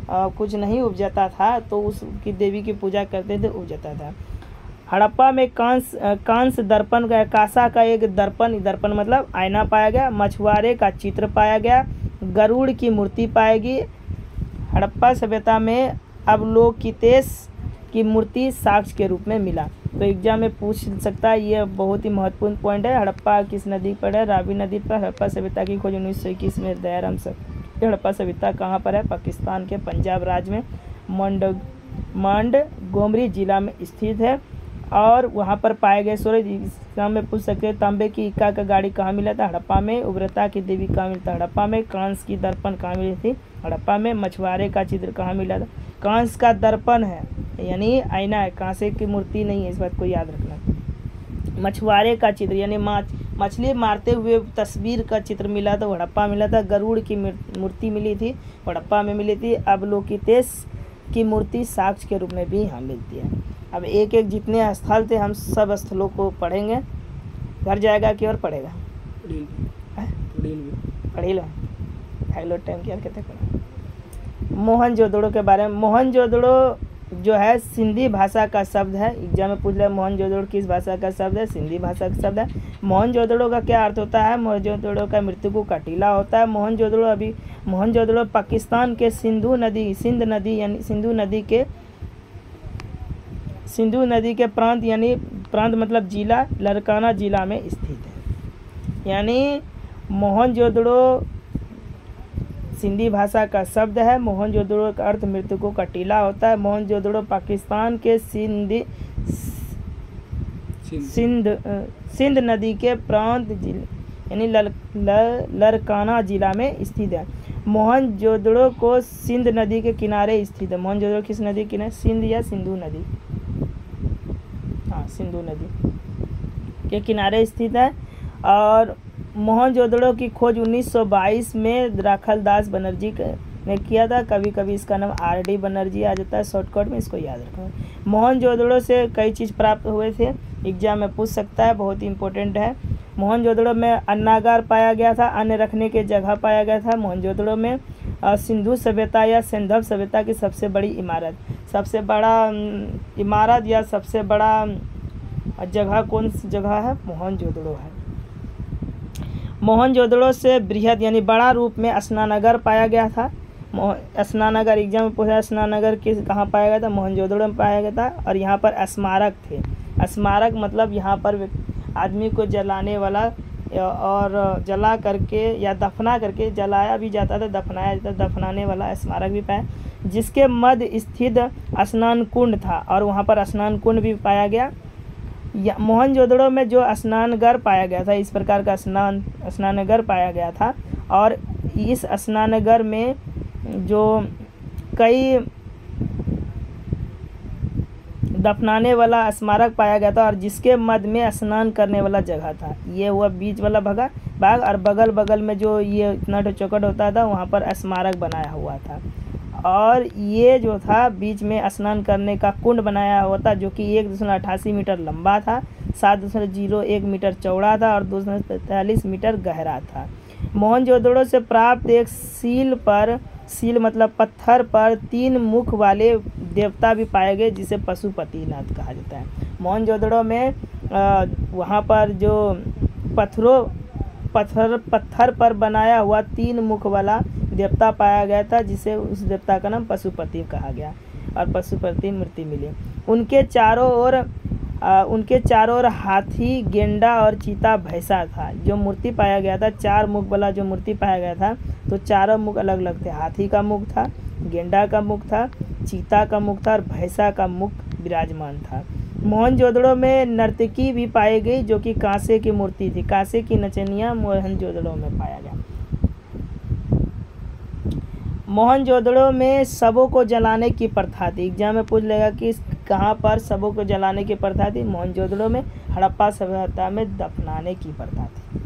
कुछ नहीं उपजाता था तो उसकी देवी की पूजा करते थे, उपजाता था। हड़प्पा में कांस्य दर्पण का, कांसा का एक दर्पण मतलब आईना पाया गया। मछुआरे का चित्र पाया गया। गरुड़ की मूर्ति पाई गई। हड़प्पा सभ्यता में अवलोकितेश की मूर्ति साक्ष्य के रूप में मिला। तो एग्जाम में पूछ सकता है, ये बहुत ही महत्वपूर्ण पॉइंट है। हड़प्पा किस नदी पर है? रावी नदी पर। हड़प्पा सभ्यता की खोज 1921 में दयाराम साहनी। हड़प्पा सभ्यता कहाँ पर है? पाकिस्तान के पंजाब राज्य में मांडगोमरी जिला में स्थित है, और वहाँ पर पाए गए सूरज। एग्जाम में पूछ सकते हैं, तांबे की इक्का का गाड़ी कहाँ मिला था? हड़प्पा में। उर्वरता की देवी कहाँ मिलता? हड़प्पा में। कांस की दर्पण कहाँ मिली थी? हड़प्पा में। मछुआरे का चित्र कहाँ मिला था? कांस का दर्पण है, यानी आईना है, कांसे की मूर्ति नहीं है, इस बात को याद रखना। मछुआरे का चित्र यानी मछली मारते हुए तस्वीर का चित्र मिला था, हड़प्पा मिला था। गरुड़ की मूर्ति मिली थी, हड़प्पा में मिली थी। अवलोकितेश की मूर्ति साक्ष्य के रूप में भी यहाँ मिलती है। अब एक एक जितने स्थल थे हम सब स्थलों को पढ़ेंगे। घर जाएगा कि और पढ़ेगा? पढ़ी लो। हेलो टाइम क्या कहते हैं? मोहनजोदड़ो के बारे में। मोहनजोदड़ो जो है सिंधी भाषा का शब्द है। एग्जाम में पूछ लिया मोहनजोदड़ो किस भाषा का शब्द है? सिंधी भाषा का शब्द है। मोहनजोदड़ो का क्या अर्थ होता है? मोहनजोदड़ो का मृत्यु का टीला होता है। मोहनजोदड़ो पाकिस्तान के सिंध नदी यानी सिंधु नदी के प्रांत, यानी प्रांत मतलब जिला, लरकाना जिला में स्थित है। यानी मोहनजोदड़ो सिंधी भाषा का शब्द है। मोहनजोदड़ो का अर्थ मृतकों का टीला होता है। मोहनजोदड़ो पाकिस्तान के सिंध नदी के प्रांत यानी लरकाना जिला में स्थित है। मोहनजोदड़ो को सिंध नदी के किनारे स्थित है। मोहनजोदड़ो किस नदी के किनारे? सिंध या सिंधु नदी? हाँ, सिंधु नदी के किनारे स्थित है। और मोहनजोदड़ो की खोज 1922 में राखलदास बनर्जी ने किया था। कभी कभी इसका नाम RD बनर्जी आ जाता है शॉर्टकट में, इसको याद रखना। मोहनजोदड़ो से कई चीज़ प्राप्त हुए थे, एग्जाम में पूछ सकता है, बहुत ही इंपॉर्टेंट है। मोहनजोदड़ो में अन्नागार पाया गया था, अन्न रखने की जगह पाया गया था। मोहनजोदड़ो में सिंधु सभ्यता या सिंधव सभ्यता की सबसे बड़ी इमारत या सबसे बड़ा जगह कौन सी जगह है? मोहनजोदड़ो है। मोहनजोदड़ो से बृहद यानी बड़ा रूप में स्नानागार पाया गया था। स्नानागार एग्जाम में पूछा, स्नानागार किस कहाँ पाया गया था? मोहनजोदड़ो में पाया गया था। और यहाँ पर स्मारक थे। स्मारक मतलब यहाँ पर आदमी को जलाने वाला और जला करके या दफना करके, जलाया भी जाता था, दफनाया जाता था, दफनाने वाला स्मारक भी पाया, जिसके मध्य स्थित स्नान कुंड था और वहाँ पर स्नान कुंड भी पाया गया। मोहनजोदड़ो में जो स्नानघर पाया गया था, इस प्रकार का स्नानघर पाया गया था। और इस स्नानघर में जो कई दफनाने वाला स्मारक पाया गया था और जिसके मध्य में स्नान करने वाला जगह था। ये हुआ बीच वाला बाग और बगल बगल में जो ये इतना चौकट होता था वहाँ पर स्मारक बनाया हुआ था। और ये जो था बीच में स्नान करने का कुंड बनाया हुआ था, जो कि 1.88 मीटर लंबा था, 7.01 मीटर चौड़ा था और 2.43 मीटर गहरा था। मोहनजोदड़ो से प्राप्त एक सील मतलब पत्थर पर 3 मुख वाले देवता भी पाए गए, जिसे पशुपतिनाथ कहा जाता है। मोहनजोदड़ो में वहाँ पर जो पत्थर पर बनाया हुआ 3 मुख वाला देवता पाया गया था, जिसे उस देवता का नाम पशुपति कहा गया और पशुपति मूर्ति मिली। उनके चारों ओर हाथी, गेंडा और चीता भैंसा था। जो मूर्ति पाया गया था, 4 मुख वाला जो मूर्ति पाया गया था, तो चारों मुख अलग अलग थे। हाथी का मुख था, गेंडा का मुख था, चीता का मुख था और भैंसा का मुख विराजमान था। मोहनजोदड़ो में नर्तकी भी पाई गई, जो कि कांसे की मूर्ति थी। कांसे की नचनिया मोहनजोदड़ो में पाया गया। मोहनजोदड़ो में शवों को जलाने की प्रथा थी। एग्जाम में पूछ लेगा कि कहाँ पर शवों को जलाने की प्रथा थी? मोहनजोदड़ो में। हड़प्पा सभ्यता में दफनाने की प्रथा थी।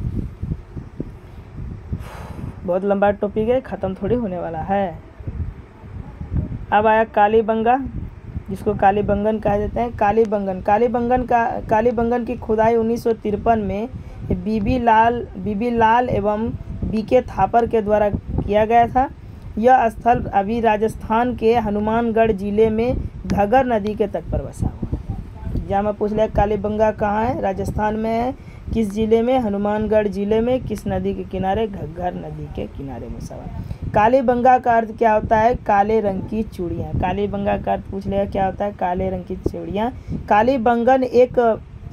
बहुत लंबा टॉपिक है, ख़त्म थोड़ी होने वाला है। अब आया कालीबंगा, जिसको कालीबंगन कहा जाता है। कालीबंगन की खुदाई 1953 में बीबी लाल एवं बीके थापर के द्वारा किया गया था। यह स्थल अभी राजस्थान के हनुमानगढ़ जिले में घग्गर नदी के तट पर बसा हुआ है। जहाँ मैं पूछ लिया कालीबंगा कहाँ है? राजस्थान में है। किस जिले में? हनुमानगढ़ जिले में। किस नदी के किनारे? घग्गर नदी के किनारे बसा हुआ है। कालीबंगा का अर्थ क्या होता है? काले रंग की चूड़ियाँ। कालीबंगा का अर्थ पूछ लिया क्या होता है? काले रंग की चूड़ियाँ। कालीबंगन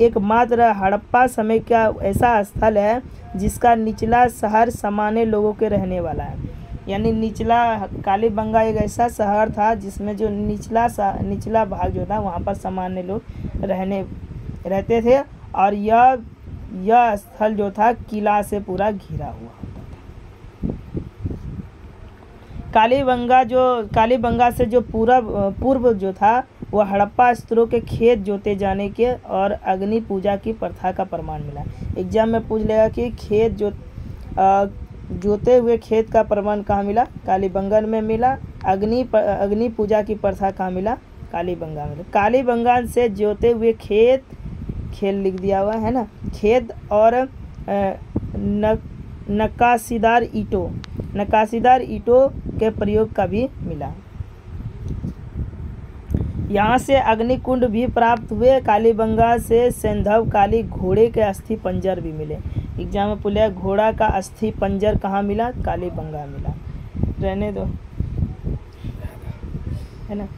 एकमात्र हड़प्पा समय का ऐसा स्थल है जिसका निचला शहर सामान्य लोगों के रहने वाला है। यानी कालीबंगा एक ऐसा शहर था जिसमें जो निचला भाग जो था वहाँ पर सामान्य लोग रहते थे और यह स्थल जो था किला से पूरा घिरा हुआ होता था। कालीबंगा से जो पूर्व जो था वह हड़प्पा स्तरों के खेत जोते जाने के और अग्नि पूजा की प्रथा का प्रमाण मिला। एग्जाम में पूछ लेगा कि जोते हुए खेत का प्रमाण कहाँ मिला? कालीबंगन में मिला। अग्नि पूजा की प्रथा कहाँ मिला? कालीबंगा में। कालीबंगा से जोते हुए खेल लिख दिया हुआ है ना, खेत और नक्काशीदार ईंटों के प्रयोग का भी मिला। यहाँ से अग्निकुंड भी प्राप्त हुए। कालीबंगा से सैंधव काली घोड़े के अस्थि पंजर भी मिले। एग्जाम में पूछा घोड़ा का अस्थि पंजर कहाँ मिला? कालीबंगा मिला। रहने दो, है ना।